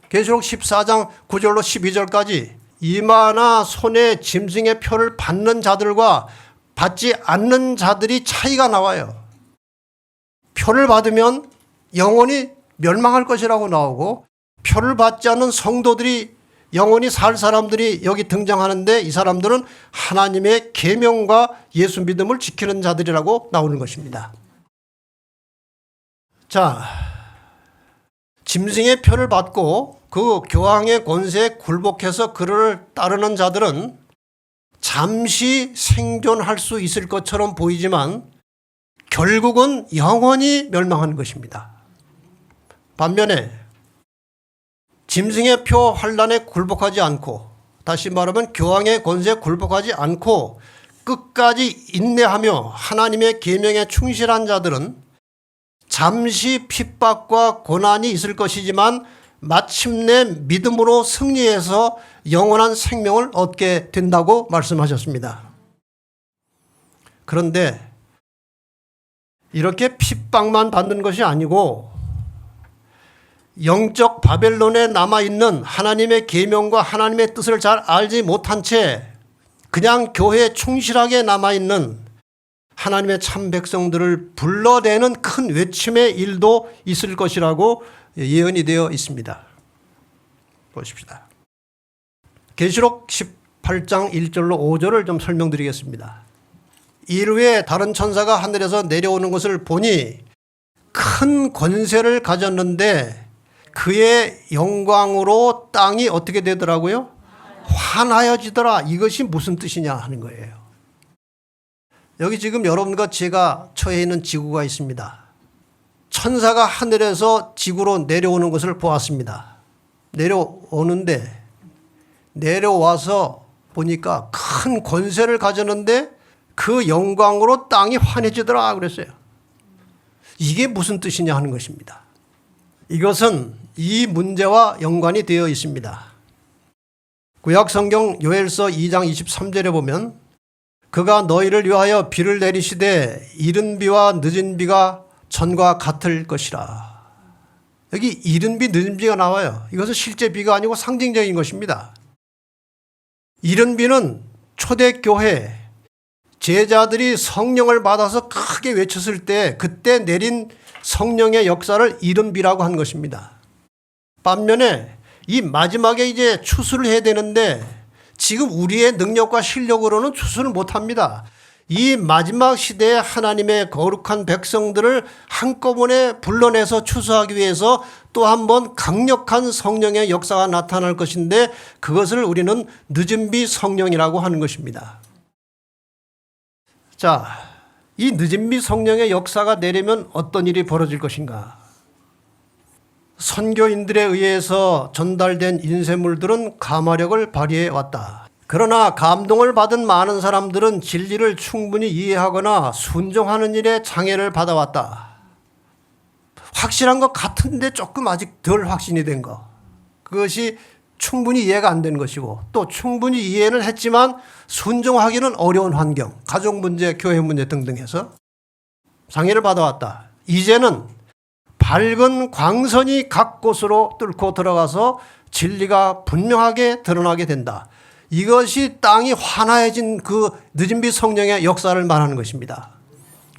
계시록 14장 9절로 12절까지 이마나 손에 짐승의 표를 받는 자들과 받지 않는 자들이 차이가 나와요. 표를 받으면 영원히 멸망할 것이라고 나오고, 표를 받지 않는 성도들이 영원히 살 사람들이 여기 등장하는데, 이 사람들은 하나님의 계명과 예수 믿음을 지키는 자들이라고 나오는 것입니다. 자, 짐승의 표를 받고 그 교황의 권세에 굴복해서 그를 따르는 자들은 잠시 생존할 수 있을 것처럼 보이지만 결국은 영원히 멸망하는 것입니다. 반면에 짐승의 표 환란에 굴복하지 않고, 다시 말하면 교황의 권세에 굴복하지 않고 끝까지 인내하며 하나님의 계명에 충실한 자들은 잠시 핍박과 고난이 있을 것이지만 마침내 믿음으로 승리해서 영원한 생명을 얻게 된다고 말씀하셨습니다. 그런데 이렇게 핍박만 받는 것이 아니고 영적 바벨론에 남아있는 하나님의 계명과 하나님의 뜻을 잘 알지 못한 채 그냥 교회에 충실하게 남아있는 하나님의 참 백성들을 불러내는 큰 외침의 일도 있을 것이라고 예언이 되어 있습니다. 보십시다. 계시록 18장 1절로 5절을 좀 설명드리겠습니다. 이후에 다른 천사가 하늘에서 내려오는 것을 보니 큰 권세를 가졌는데 그의 영광으로 땅이 어떻게 되더라고요? 환하여지더라. 이것이 무슨 뜻이냐 하는 거예요. 여기 지금 여러분과 제가 처해 있는 지구가 있습니다. 천사가 하늘에서 지구로 내려오는 것을 보았습니다. 내려오는데 내려와서 보니까 큰 권세를 가졌는데 그 영광으로 땅이 환해지더라 그랬어요. 이게 무슨 뜻이냐 하는 것입니다. 이것은 이 문제와 연관이 되어 있습니다. 구약성경 요엘서 2장 23절에 보면 그가 너희를 위하여 비를 내리시되 이른 비와 늦은 비가 전과 같을 것이라. 여기 이른 비 늦은 비가 나와요. 이것은 실제 비가 아니고 상징적인 것입니다. 이른 비는 초대교회 제자들이 성령을 받아서 크게 외쳤을 때 그때 내린 성령의 역사를 이른 비라고 한 것입니다. 반면에 이 마지막에 이제 추수를 해야 되는데 지금 우리의 능력과 실력으로는 추수를 못합니다. 이 마지막 시대에 하나님의 거룩한 백성들을 한꺼번에 불러내서 추수하기 위해서 또 한 번 강력한 성령의 역사가 나타날 것인데 그것을 우리는 늦은 비 성령이라고 하는 것입니다. 자, 이 늦은 비 성령의 역사가 내리면 어떤 일이 벌어질 것인가? 선교인들에 의해서 전달된 인쇄물들은 감화력을 발휘해 왔다. 그러나 감동을 받은 많은 사람들은 진리를 충분히 이해하거나 순종하는 일에 장애를 받아왔다. 확실한 것 같은데 조금 아직 덜 확신이 된 것. 그것이 충분히 이해가 안 되는 것이고 또 충분히 이해는 했지만 순종하기는 어려운 환경, 가족 문제, 교회 문제 등등 해서 장애를 받아왔다. 이제는 밝은 광선이 각 곳으로 뚫고 들어가서 진리가 분명하게 드러나게 된다. 이것이 땅이 환화해진 그 늦은 비 성령의 역사를 말하는 것입니다.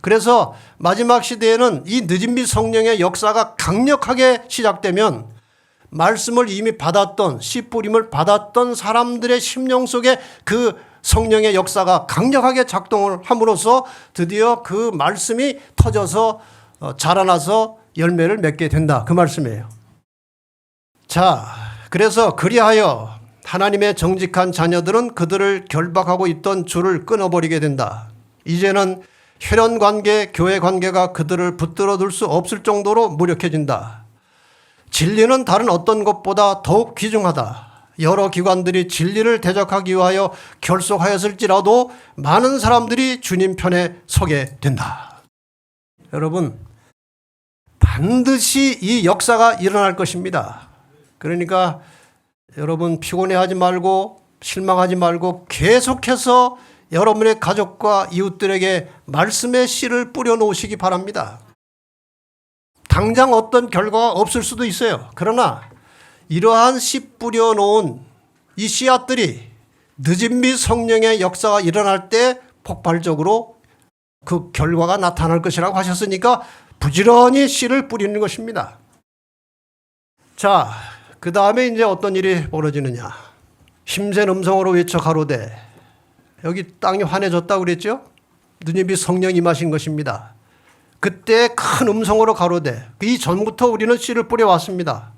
그래서 마지막 시대에는 이 늦은 비 성령의 역사가 강력하게 시작되면 말씀을 이미 받았던 씨 뿌림을 받았던 사람들의 심령 속에 그 성령의 역사가 강력하게 작동을 함으로써 드디어 그 말씀이 터져서 자라나서 열매를 맺게 된다. 그 말씀이에요. 자, 그래서 그리하여 하나님의 정직한 자녀들은 그들을 결박하고 있던 줄을 끊어버리게 된다. 이제는 혈연 관계, 교회 관계가 그들을 붙들어둘 수 없을 정도로 무력해진다. 진리는 다른 어떤 것보다 더욱 귀중하다. 여러 기관들이 진리를 대적하기 위하여 결속하였을지라도 많은 사람들이 주님 편에 서게 된다. 여러분, 반드시 이 역사가 일어날 것입니다. 그러니까 여러분 피곤해하지 말고 실망하지 말고 계속해서 여러분의 가족과 이웃들에게 말씀의 씨를 뿌려놓으시기 바랍니다. 당장 어떤 결과가 없을 수도 있어요. 그러나 이러한 씨 뿌려놓은 이 씨앗들이 늦은미 성령의 역사가 일어날 때 폭발적으로 그 결과가 나타날 것이라고 하셨으니까 부지런히 씨를 뿌리는 것입니다. 자, 그 다음에 이제 어떤 일이 벌어지느냐. 힘센 음성으로 외쳐 가로되, 여기 땅이 환해졌다고 그랬죠? 누님이 성령이 임하신 것입니다. 그때 큰 음성으로 가로되, 이 전부터 우리는 씨를 뿌려왔습니다.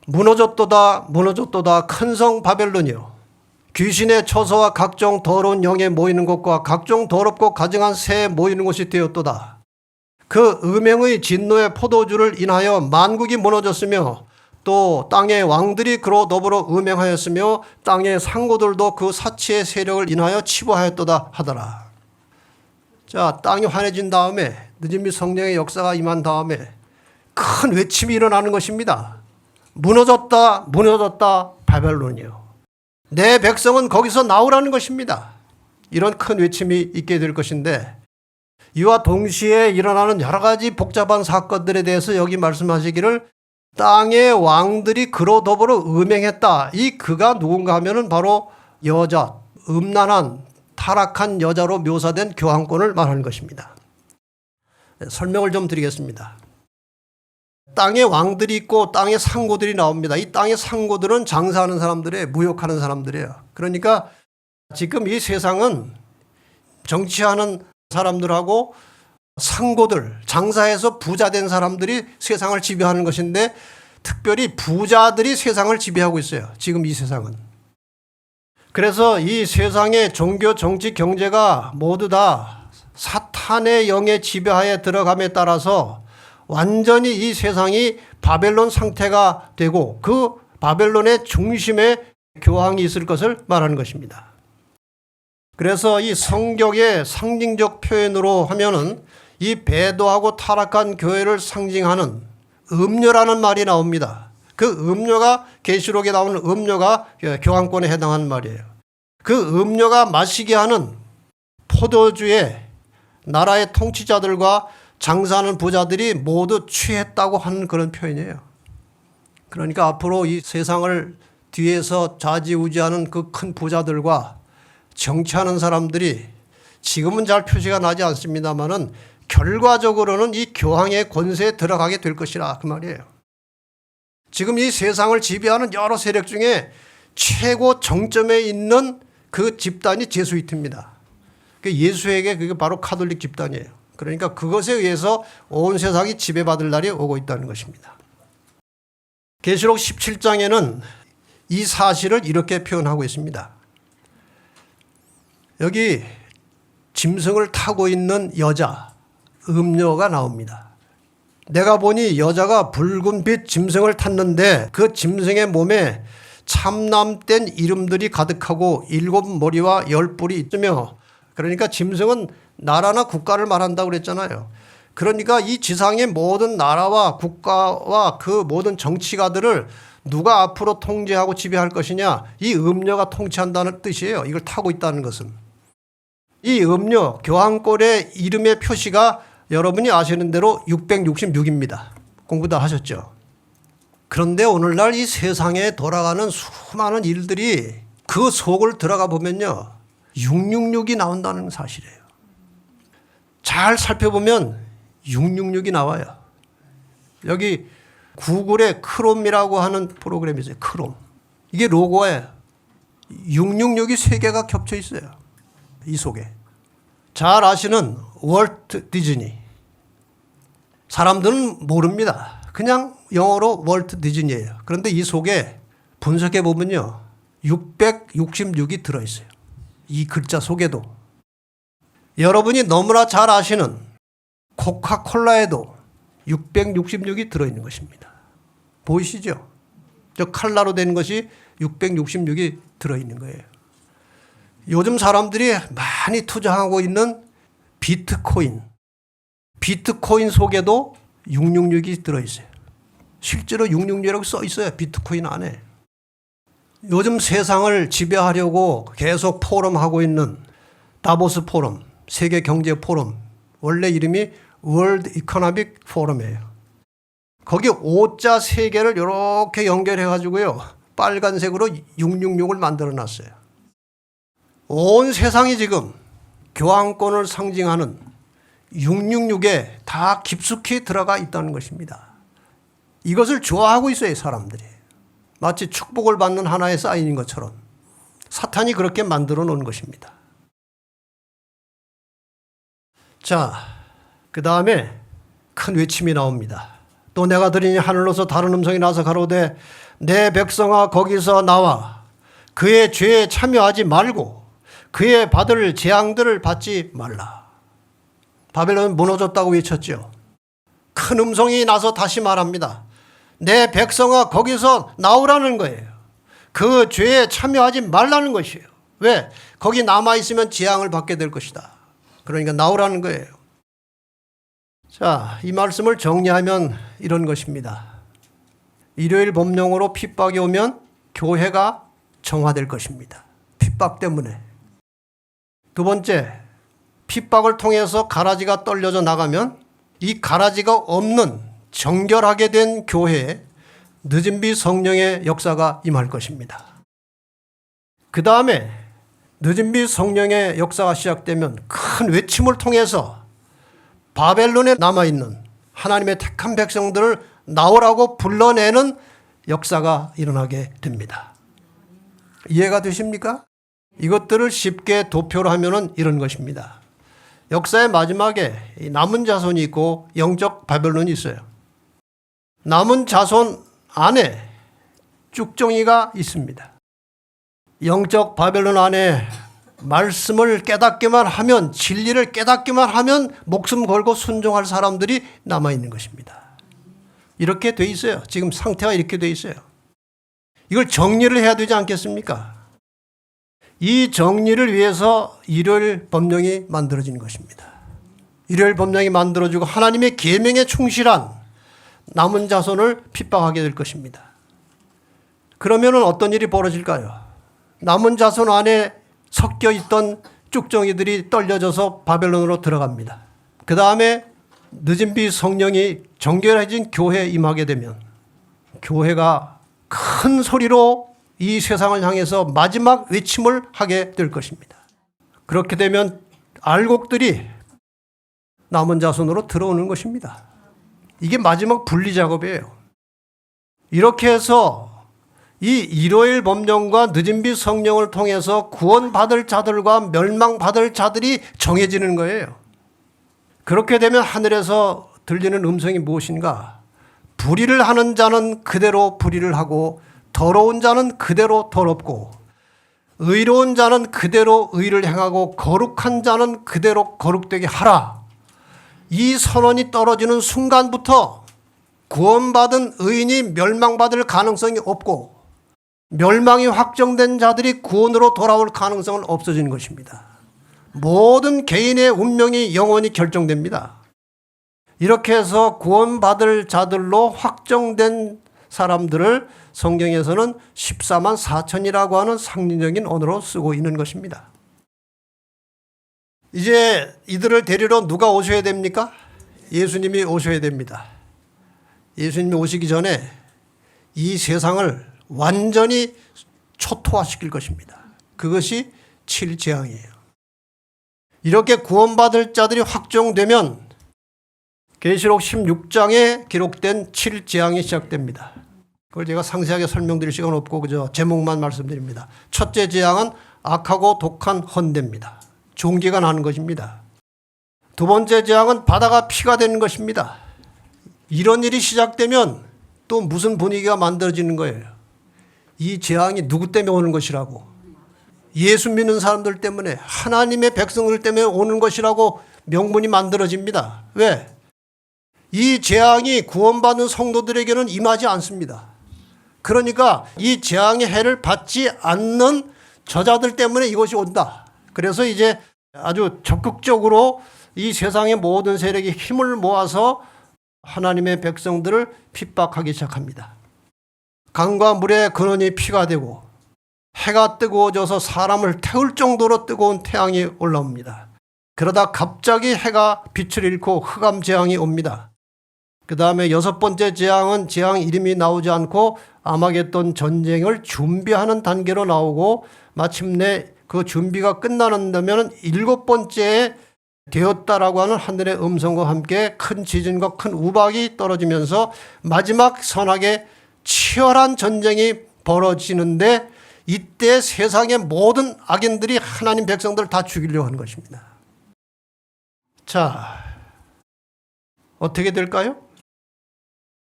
무너졌도다 무너졌도다 큰 성 바벨론이요, 귀신의 처소와 각종 더러운 영에 모이는 곳과 각종 더럽고 가증한 새에 모이는 곳이 되었도다. 그 음행의 진노의 포도주를 인하여 만국이 무너졌으며 또 땅의 왕들이 그로 더불어 음행하였으며 땅의 상고들도 그 사치의 세력을 인하여 치부하였도다 하더라. 자, 땅이 환해진 다음에, 늦은미 성령의 역사가 임한 다음에 큰 외침이 일어나는 것입니다. 무너졌다 무너졌다 바벨론이요, 내 백성은 거기서 나오라는 것입니다. 이런 큰 외침이 있게 될 것인데, 이와 동시에 일어나는 여러 가지 복잡한 사건들에 대해서 여기 말씀하시기를 땅의 왕들이 그로 더불어 음행했다. 이 그가 누군가 하면은 바로 여자, 음란한 타락한 여자로 묘사된 교황권을 말하는 것입니다. 설명을 좀 드리겠습니다. 땅의 왕들이 있고 땅의 상고들이 나옵니다. 이 땅의 상고들은 장사하는 사람들이에요. 무역하는 사람들이에요. 그러니까 지금 이 세상은 정치하는 사람들하고 상고들, 장사해서 부자 된 사람들이 세상을 지배하는 것인데, 특별히 부자들이 세상을 지배하고 있어요. 지금 이 세상은. 그래서 이 세상의 종교, 정치, 경제가 모두 다 사탄의 영의 지배하에 들어감에 따라서 완전히 이 세상이 바벨론 상태가 되고 그 바벨론의 중심에 교황이 있을 것을 말하는 것입니다. 그래서 이 성경의 상징적 표현으로 하면은 이 배도하고 타락한 교회를 상징하는 음료라는 말이 나옵니다. 그 음료가, 계시록에 나오는 음료가 교황권에 해당하는 말이에요. 그 음료가 마시게 하는 포도주에 나라의 통치자들과 장사하는 부자들이 모두 취했다고 하는 그런 표현이에요. 그러니까 앞으로 이 세상을 뒤에서 좌지우지하는 그 큰 부자들과 정치하는 사람들이, 지금은 잘 표시가 나지 않습니다만은 결과적으로는 이 교황의 권세에 들어가게 될 것이라 그 말이에요. 지금 이 세상을 지배하는 여러 세력 중에 최고 정점에 있는 그 집단이 제수이트입니다. 예수에게 그게 바로 카톨릭 집단이에요. 그러니까 그것에 의해서 온 세상이 지배받을 날이 오고 있다는 것입니다. 계시록 17장에는 이 사실을 이렇게 표현하고 있습니다. 여기 짐승을 타고 있는 여자, 음녀가 나옵니다. 내가 보니 여자가 붉은 빛 짐승을 탔는데 그 짐승의 몸에 참남된 이름들이 가득하고 7머리와 10뿔이 있으며, 그러니까 짐승은 나라나 국가를 말한다고 그랬잖아요. 그러니까 이 지상의 모든 나라와 국가와 그 모든 정치가들을 누가 앞으로 통제하고 지배할 것이냐, 이 음녀가 통치한다는 뜻이에요. 이걸 타고 있다는 것은. 이 음녀, 교황권의 이름의 표시가 여러분이 아시는 대로 666입니다. 공부 다 하셨죠? 그런데 오늘날 이 세상에 돌아가는 수많은 일들이 그 속을 들어가 보면요, 666이 나온다는 사실이에요. 잘 살펴보면 666이 나와요. 여기 구글에 크롬이라고 하는 프로그램이 있어요. 크롬. 이게 로고예요. 666이 3개가 겹쳐 있어요. 이 속에. 잘 아시는 월트 디즈니. 사람들은 모릅니다. 그냥 영어로 월트 디즈니예요. 그런데 이 속에 분석해 보면요, 666이 들어있어요. 이 글자 속에도. 여러분이 너무나 잘 아시는 코카콜라에도 666이 들어있는 것입니다. 보이시죠? 저 칼라로 된 것이 666이 들어있는 거예요. 요즘 사람들이 많이 투자하고 있는 비트코인 속에도 666이 들어있어요. 실제로 666이라고 써 있어요. 비트코인 안에. 요즘 세상을 지배하려고 계속 포럼하고 있는 다보스 포럼, 세계 경제 포럼, 원래 이름이 월드 이코노믹 포럼이에요. 거기 5자 3개를 이렇게 연결해 가지고요, 빨간색으로 666을 만들어 놨어요. 온 세상이 지금 교황권을 상징하는 666에 다 깊숙이 들어가 있다는 것입니다. 이것을 좋아하고 있어요, 사람들이. 마치 축복을 받는 하나의 사인인 것처럼 사탄이 그렇게 만들어 놓은 것입니다. 자, 그 다음에 큰 외침이 나옵니다. 또 내가 들으니 하늘로서 다른 음성이 나서 가로되 내 백성아 거기서 나와 그의 죄에 참여하지 말고 그의 받을 재앙들을 받지 말라. 바벨론은 무너졌다고 외쳤죠. 큰 음성이 나서 다시 말합니다. 내 백성아 거기서 나오라는 거예요. 그 죄에 참여하지 말라는 것이에요. 왜? 거기 남아있으면 재앙을 받게 될 것이다. 그러니까 나오라는 거예요. 자, 이 말씀을 정리하면 이런 것입니다. 일요일 법령으로 핍박이 오면 교회가 정화될 것입니다. 핍박 때문에. 두 번째, 핍박을 통해서 가라지가 떨려져 나가면 이 가라지가 없는 정결하게 된 교회에 늦은 비 성령의 역사가 임할 것입니다. 그 다음에 늦은 비 성령의 역사가 시작되면 큰 외침을 통해서 바벨론에 남아있는 하나님의 택한 백성들을 나오라고 불러내는 역사가 일어나게 됩니다. 이해가 되십니까? 이것들을 쉽게 도표로 하면은 이런 것입니다. 역사의 마지막에 남은 자손이 있고 영적 바벨론이 있어요. 남은 자손 안에 쭉정이가 있습니다. 영적 바벨론 안에 말씀을 깨닫기만 하면, 진리를 깨닫기만 하면 목숨 걸고 순종할 사람들이 남아있는 것입니다. 이렇게 돼 있어요. 지금 상태가 이렇게 돼 있어요. 이걸 정리를 해야 되지 않겠습니까? 이 정리를 위해서 일요일 법령이 만들어진 것입니다. 일요일 법령이 만들어지고 하나님의 계명에 충실한 남은 자손을 핍박하게 될 것입니다. 그러면 어떤 일이 벌어질까요? 남은 자손 안에 섞여 있던 쭉정이들이 떨려져서 바벨론으로 들어갑니다. 그 다음에 늦은 비 성령이 정결해진 교회에 임하게 되면 교회가 큰 소리로 이 세상을 향해서 마지막 외침을 하게 될 것입니다. 그렇게 되면 알곡들이 남은 자손으로 들어오는 것입니다. 이게 마지막 분리 작업이에요. 이렇게 해서 이 일요일 법령과 늦은 비 성령을 통해서 구원받을 자들과 멸망받을 자들이 정해지는 거예요. 그렇게 되면 하늘에서 들리는 음성이 무엇인가? 불의를 하는 자는 그대로 불의를 하고 더러운 자는 그대로 더럽고 의로운 자는 그대로 의를 행하고 거룩한 자는 그대로 거룩되게 하라. 이 선언이 떨어지는 순간부터 구원받은 의인이 멸망받을 가능성이 없고 멸망이 확정된 자들이 구원으로 돌아올 가능성은 없어지는 것입니다. 모든 개인의 운명이 영원히 결정됩니다. 이렇게 해서 구원받을 자들로 확정된 사람들을 성경에서는 14만 4천이라고 하는 상징적인 언어로 쓰고 있는 것입니다. 이제 이들을 데리러 누가 오셔야 됩니까? 예수님이 오셔야 됩니다. 예수님이 오시기 전에 이 세상을 완전히 초토화시킬 것입니다. 그것이 7재앙이에요. 이렇게 구원받을 자들이 확정되면 계시록 16장에 기록된 7재앙이 시작됩니다. 그걸 제가 상세하게 설명드릴 시간 없고 그저 제목만 말씀드립니다. 첫째 재앙은 악하고 독한 헌대입니다. 종기가 나는 것입니다. 두 번째 재앙은 바다가 피가 되는 것입니다. 이런 일이 시작되면 또 무슨 분위기가 만들어지는 거예요. 이 재앙이 누구 때문에 오는 것이라고? 예수 믿는 사람들 때문에, 하나님의 백성들 때문에 오는 것이라고 명분이 만들어집니다. 왜? 이 재앙이 구원받은 성도들에게는 임하지 않습니다. 그러니까 이 재앙의 해를 받지 않는 저자들 때문에 이것이 온다. 그래서 이제 아주 적극적으로 이 세상의 모든 세력이 힘을 모아서 하나님의 백성들을 핍박하기 시작합니다. 강과 물의 근원이 피가 되고 해가 뜨거워져서 사람을 태울 정도로 뜨거운 태양이 올라옵니다. 그러다 갑자기 해가 빛을 잃고 흑암 재앙이 옵니다. 그 다음에 6번째 재앙은 재앙 이름이 나오지 않고 아마겟돈 전쟁을 준비하는 단계로 나오고 마침내 그 준비가 끝나는다면 7번째에 되었다라고 하는 하늘의 음성과 함께 큰 지진과 큰 우박이 떨어지면서 마지막 선악의 치열한 전쟁이 벌어지는데 이때 세상의 모든 악인들이 하나님 백성들을 다 죽이려고 하는 것입니다. 자, 어떻게 될까요?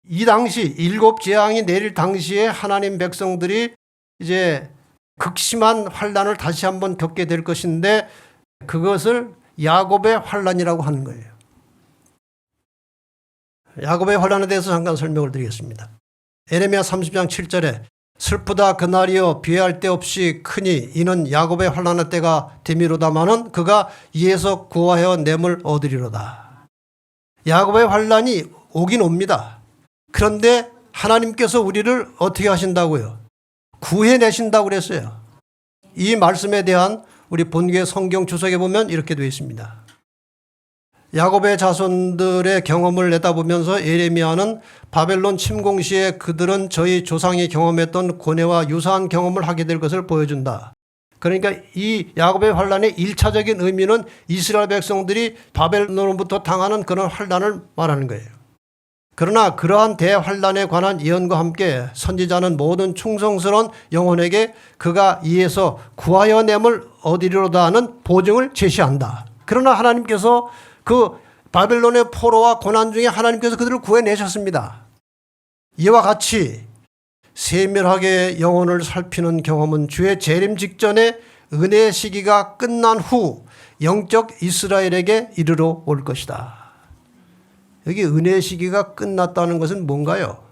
이 당시 7재앙이 내릴 당시에 하나님 백성들이 이제 극심한 환난을 다시 한번 겪게 될 것인데 그것을 야곱의 환난이라고 하는 거예요. 야곱의 환난에 대해서 잠깐 설명을 드리겠습니다. 에레미야 30장 7절에 슬프다 그날이여 비할 데 없이 크니 이는 야곱의 환난의 때가 됨이로다마는 그가 이에서 구하여 냄을 얻으리로다. 야곱의 환난이 오긴 옵니다. 그런데 하나님께서 우리를 어떻게 하신다고요? 구해내신다고 그랬어요. 이 말씀에 대한 우리 본교의 성경 주석에 보면 이렇게 되어 있습니다. 야곱의 자손들의 경험을 내다보면서 예레미야는 바벨론 침공 시에 그들은 저희 조상이 경험했던 고뇌와 유사한 경험을 하게 될 것을 보여준다. 그러니까 이 야곱의 환난의 1차적인 의미는 이스라엘 백성들이 바벨론으로부터 당하는 그런 환난을 말하는 거예요. 그러나 그러한 대환난에 관한 예언과 함께 선지자는 모든 충성스러운 영혼에게 그가 이에서 구하여 냄을 얻으리로다 하는 보증을 제시한다. 그러나 하나님께서 그 바벨론의 포로와 고난 중에 하나님께서 그들을 구해내셨습니다. 이와 같이 세밀하게 영혼을 살피는 경험은 주의 재림 직전에 은혜의 시기가 끝난 후 영적 이스라엘에게 이르러 올 것이다. 여기 은혜의 시기가 끝났다는 것은 뭔가요?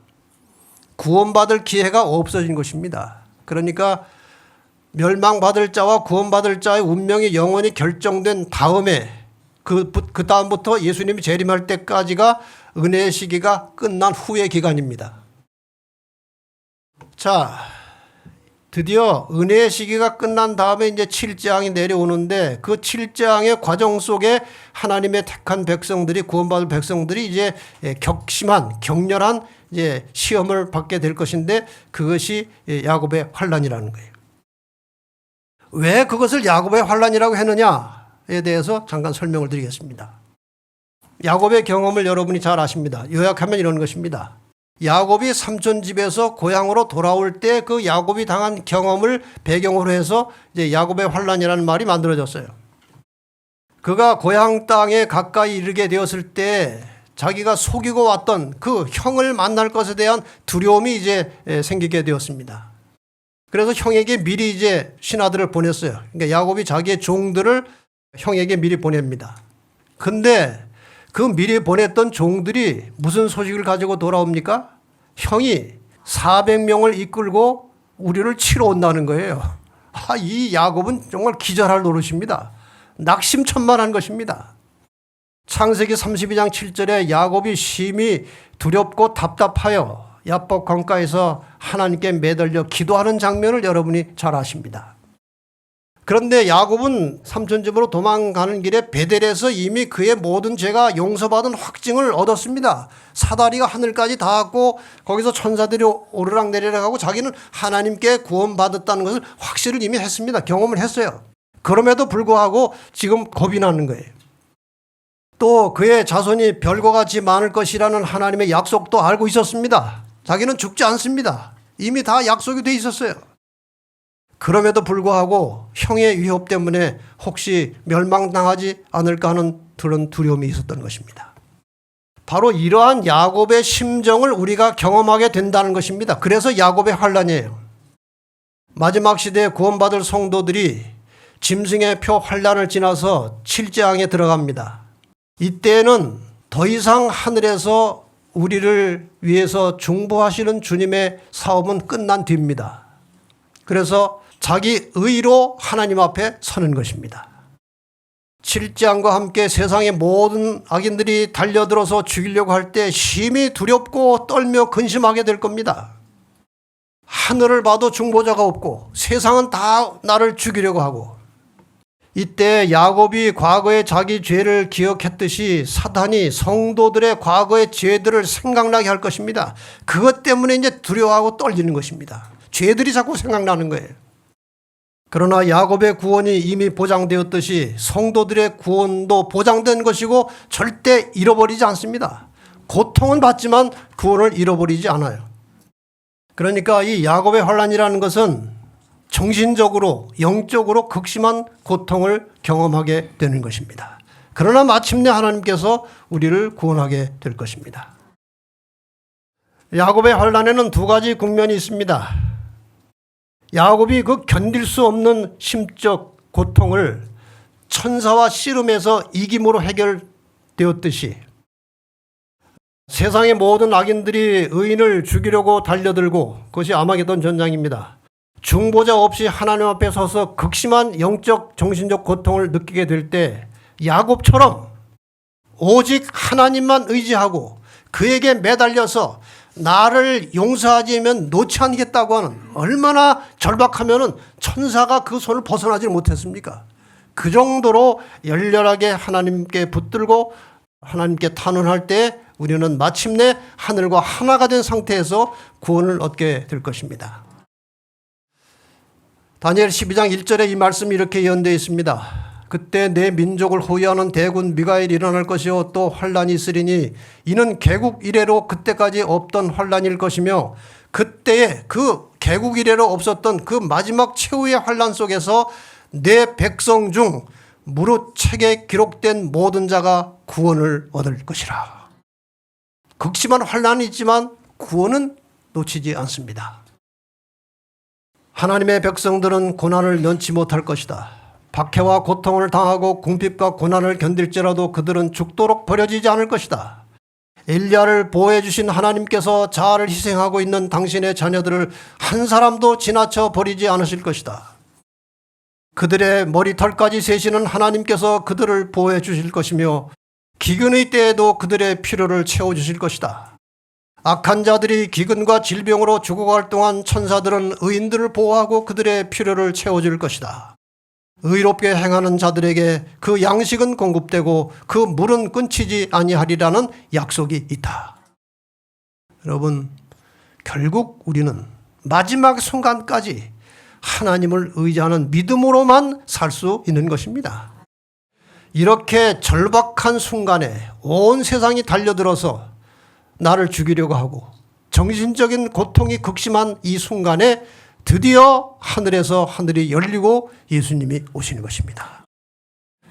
구원받을 기회가 없어진 것입니다. 그러니까 멸망받을 자와 구원받을 자의 운명이 영원히 결정된 다음에 그 다음부터 예수님이 재림할 때까지가 은혜의 시기가 끝난 후의 기간입니다. 자, 드디어 은혜의 시기가 끝난 다음에 이제 7재앙이 내려오는데 그 7재앙의 과정 속에 하나님의 택한 백성들이 구원받을 백성들이 이제 격심한 격렬한 이제 시험을 받게 될 것인데 그것이 야곱의 환난이라는 거예요. 왜 그것을 야곱의 환난이라고 했느냐에 대해서 잠깐 설명을 드리겠습니다. 야곱의 경험을 여러분이 잘 아십니다. 요약하면 이런 것입니다. 야곱이 삼촌 집에서 고향으로 돌아올 때 그 야곱이 당한 경험을 배경으로 해서 이제 야곱의 환난이라는 말이 만들어졌어요. 그가 고향 땅에 가까이 이르게 되었을 때 자기가 속이고 왔던 그 형을 만날 것에 대한 두려움이 이제 생기게 되었습니다. 그래서 형에게 미리 이제 신하들을 보냈어요. 그러니까 야곱이 자기의 종들을 형에게 미리 보냅니다. 근데 그 미리 보냈던 종들이 무슨 소식을 가지고 돌아옵니까? 형이 400명을 이끌고 우리를 치러 온다는 거예요. 이 야곱은 정말 기절할 노릇입니다. 낙심천만한 것입니다. 창세기 32장 7절에 야곱이 심히 두렵고 답답하여 야복 강가에서 하나님께 매달려 기도하는 장면을 여러분이 잘 아십니다. 그런데 야곱은 삼촌 집으로 도망가는 길에 베델에서 이미 그의 모든 죄가 용서받은 확증을 얻었습니다. 사다리가 하늘까지 닿았고 거기서 천사들이 오르락내리락 하고 자기는 하나님께 구원받았다는 것을 확실을 이미 했습니다. 경험을 했어요. 그럼에도 불구하고 지금 겁이 나는 거예요. 또 그의 자손이 별과 같이 많을 것이라는 하나님의 약속도 알고 있었습니다. 자기는 죽지 않습니다. 이미 다 약속이 돼 있었어요. 그럼에도 불구하고 형의 위협 때문에 혹시 멸망당하지 않을까 하는 그런 두려움이 있었던 것입니다. 바로 이러한 야곱의 심정을 우리가 경험하게 된다는 것입니다. 그래서 야곱의 환난이에요. 마지막 시대에 구원받을 성도들이 짐승의 표 환란을 지나서 7재앙에 들어갑니다. 이때는 더 이상 하늘에서 우리를 위해서 중보하시는 주님의 사업은 끝난 뒤입니다. 그래서 자기 의로 하나님 앞에 서는 것입니다. 7재앙과 함께 세상의 모든 악인들이 달려들어서 죽이려고 할 때 심히 두렵고 떨며 근심하게 될 겁니다. 하늘을 봐도 중보자가 없고 세상은 다 나를 죽이려고 하고, 이때 야곱이 과거의 자기 죄를 기억했듯이 사탄이 성도들의 과거의 죄들을 생각나게 할 것입니다. 그것 때문에 이제 두려워하고 떨리는 것입니다. 죄들이 자꾸 생각나는 거예요. 그러나 야곱의 구원이 이미 보장되었듯이 성도들의 구원도 보장된 것이고 절대 잃어버리지 않습니다. 고통은 받지만 구원을 잃어버리지 않아요. 그러니까 이 야곱의 환란이라는 것은 정신적으로, 영적으로 극심한 고통을 경험하게 되는 것입니다. 그러나 마침내 하나님께서 우리를 구원하게 될 것입니다. 야곱의 환란에는 두 가지 국면이 있습니다. 야곱이 그 견딜 수 없는 심적 고통을 천사와 씨름해서 이김으로 해결되었듯이 세상의 모든 악인들이 의인을 죽이려고 달려들고, 그것이 아마게돈 전장입니다. 중보자 없이 하나님 앞에 서서 극심한 영적 정신적 고통을 느끼게 될 때 야곱처럼 오직 하나님만 의지하고 그에게 매달려서 나를 용서하지 않으면 놓지 않겠다고 하는, 얼마나 절박하면 천사가 그 손을 벗어나지 못했습니까? 그 정도로 열렬하게 하나님께 붙들고 하나님께 탄원할 때 우리는 마침내 하늘과 하나가 된 상태에서 구원을 얻게 될 것입니다. 다니엘 12장 1절에 이 말씀이 이렇게 예언되어 있습니다. 그때 내 민족을 호위하는 대군 미가엘이 일어날 것이요 또 환란이 있으리니 이는 개국 이래로 그때까지 없던 환란일 것이며, 그때에 그 개국 이래로 없었던 그 마지막 최후의 환란 속에서 내 백성 중 무릇 책에 기록된 모든 자가 구원을 얻을 것이라. 극심한 환란이 있지만 구원은 놓치지 않습니다. 하나님의 백성들은 고난을 면치 못할 것이다. 박해와 고통을 당하고 궁핍과 고난을 견딜지라도 그들은 죽도록 버려지지 않을 것이다. 엘리야를 보호해 주신 하나님께서 자아를 희생하고 있는 당신의 자녀들을 한 사람도 지나쳐 버리지 않으실 것이다. 그들의 머리털까지 세시는 하나님께서 그들을 보호해 주실 것이며 기근의 때에도 그들의 필요를 채워주실 것이다. 악한 자들이 기근과 질병으로 죽어갈 동안 천사들은 의인들을 보호하고 그들의 필요를 채워줄 것이다. 의롭게 행하는 자들에게 그 양식은 공급되고 그 물은 끊치지 아니하리라는 약속이 있다. 여러분, 결국 우리는 마지막 순간까지 하나님을 의지하는 믿음으로만 살 수 있는 것입니다. 이렇게 절박한 순간에 온 세상이 달려들어서 나를 죽이려고 하고 정신적인 고통이 극심한 이 순간에 드디어 하늘에서 하늘이 열리고 예수님이 오시는 것입니다.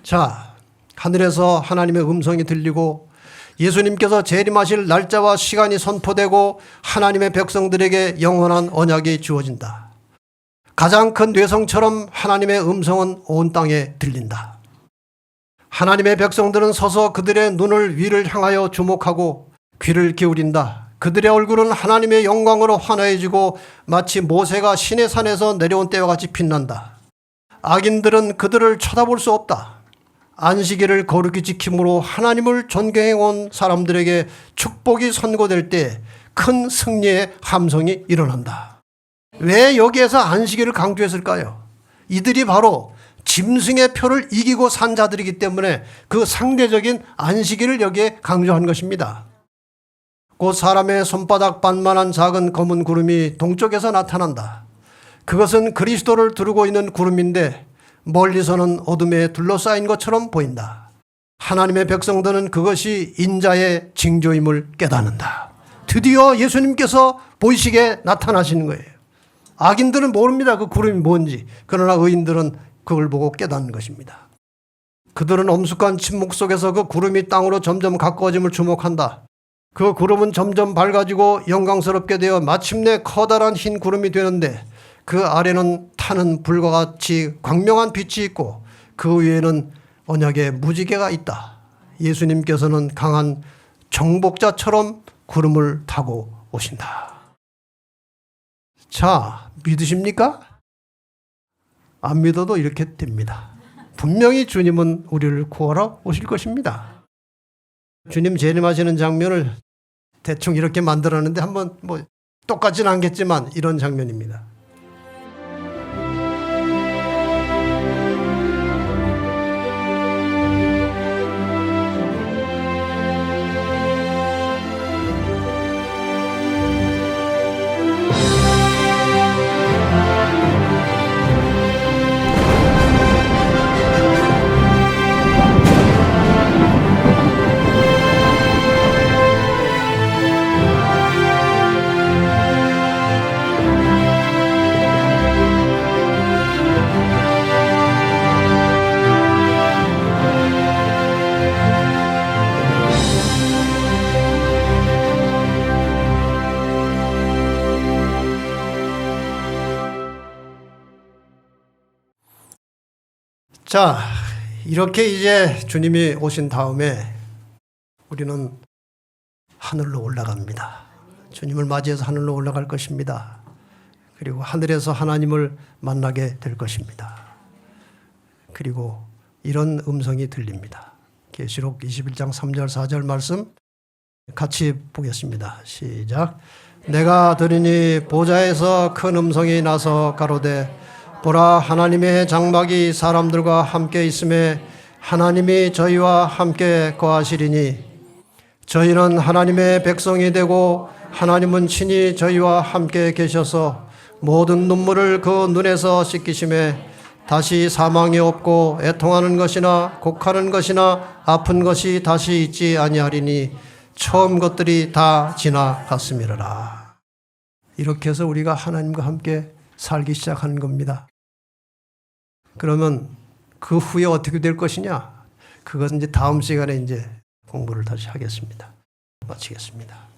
자, 하늘에서 하나님의 음성이 들리고 예수님께서 재림하실 날짜와 시간이 선포되고 하나님의 백성들에게 영원한 언약이 주어진다. 가장 큰 뇌성처럼 하나님의 음성은 온 땅에 들린다. 하나님의 백성들은 서서 그들의 눈을 위를 향하여 주목하고 귀를 기울인다. 그들의 얼굴은 하나님의 영광으로 환해지고 마치 모세가 시내 산에서 내려온 때와 같이 빛난다. 악인들은 그들을 쳐다볼 수 없다. 안식일을 거룩히 지킴으로 하나님을 존경해 온 사람들에게 축복이 선고될 때 큰 승리의 함성이 일어난다. 왜 여기에서 안식일을 강조했을까요? 이들이 바로 짐승의 표를 이기고 산 자들이기 때문에 그 상대적인 안식일을 여기에 강조한 것입니다. 곧 사람의 손바닥 반만한 작은 검은 구름이 동쪽에서 나타난다. 그것은 그리스도를 두르고 있는 구름인데 멀리서는 어둠에 둘러싸인 것처럼 보인다. 하나님의 백성들은 그것이 인자의 징조임을 깨닫는다. 드디어 예수님께서 보이시게 나타나시는 거예요. 악인들은 모릅니다. 그 구름이 뭔지. 그러나 의인들은 그걸 보고 깨닫는 것입니다. 그들은 엄숙한 침묵 속에서 그 구름이 땅으로 점점 가까워짐을 주목한다. 그 구름은 점점 밝아지고 영광스럽게 되어 마침내 커다란 흰 구름이 되는데 그 아래는 타는 불과 같이 광명한 빛이 있고 그 위에는 언약의 무지개가 있다. 예수님께서는 강한 정복자처럼 구름을 타고 오신다. 자, 믿으십니까? 안 믿어도 이렇게 됩니다. 분명히 주님은 우리를 구하러 오실 것입니다. 주님 재림하시는 장면을 대충 이렇게 만들었는데 한번 똑같지는 않겠지만 이런 장면입니다. 자, 이렇게 이제 주님이 오신 다음에 우리는 하늘로 올라갑니다. 주님을 맞이해서 하늘로 올라갈 것입니다. 그리고 하늘에서 하나님을 만나게 될 것입니다. 그리고 이런 음성이 들립니다. 계시록 21장 3절 4절 말씀 같이 보겠습니다. 시작. 내가 들으니 보좌에서 큰 음성이 나서 가로되 보라, 하나님의 장막이 사람들과 함께 있음에 하나님이 저희와 함께 거하시리니 저희는 하나님의 백성이 되고 하나님은 친히 저희와 함께 계셔서 모든 눈물을 그 눈에서 씻기심에 다시 사망이 없고 애통하는 것이나 곡하는 것이나 아픈 것이 다시 있지 아니하리니 처음 것들이 다 지나갔음이라. 이렇게 해서 우리가 하나님과 함께 살기 시작하는 겁니다. 그러면 그 후에 어떻게 될 것이냐? 그것은 이제 다음 시간에 이제 공부를 다시 하겠습니다. 마치겠습니다.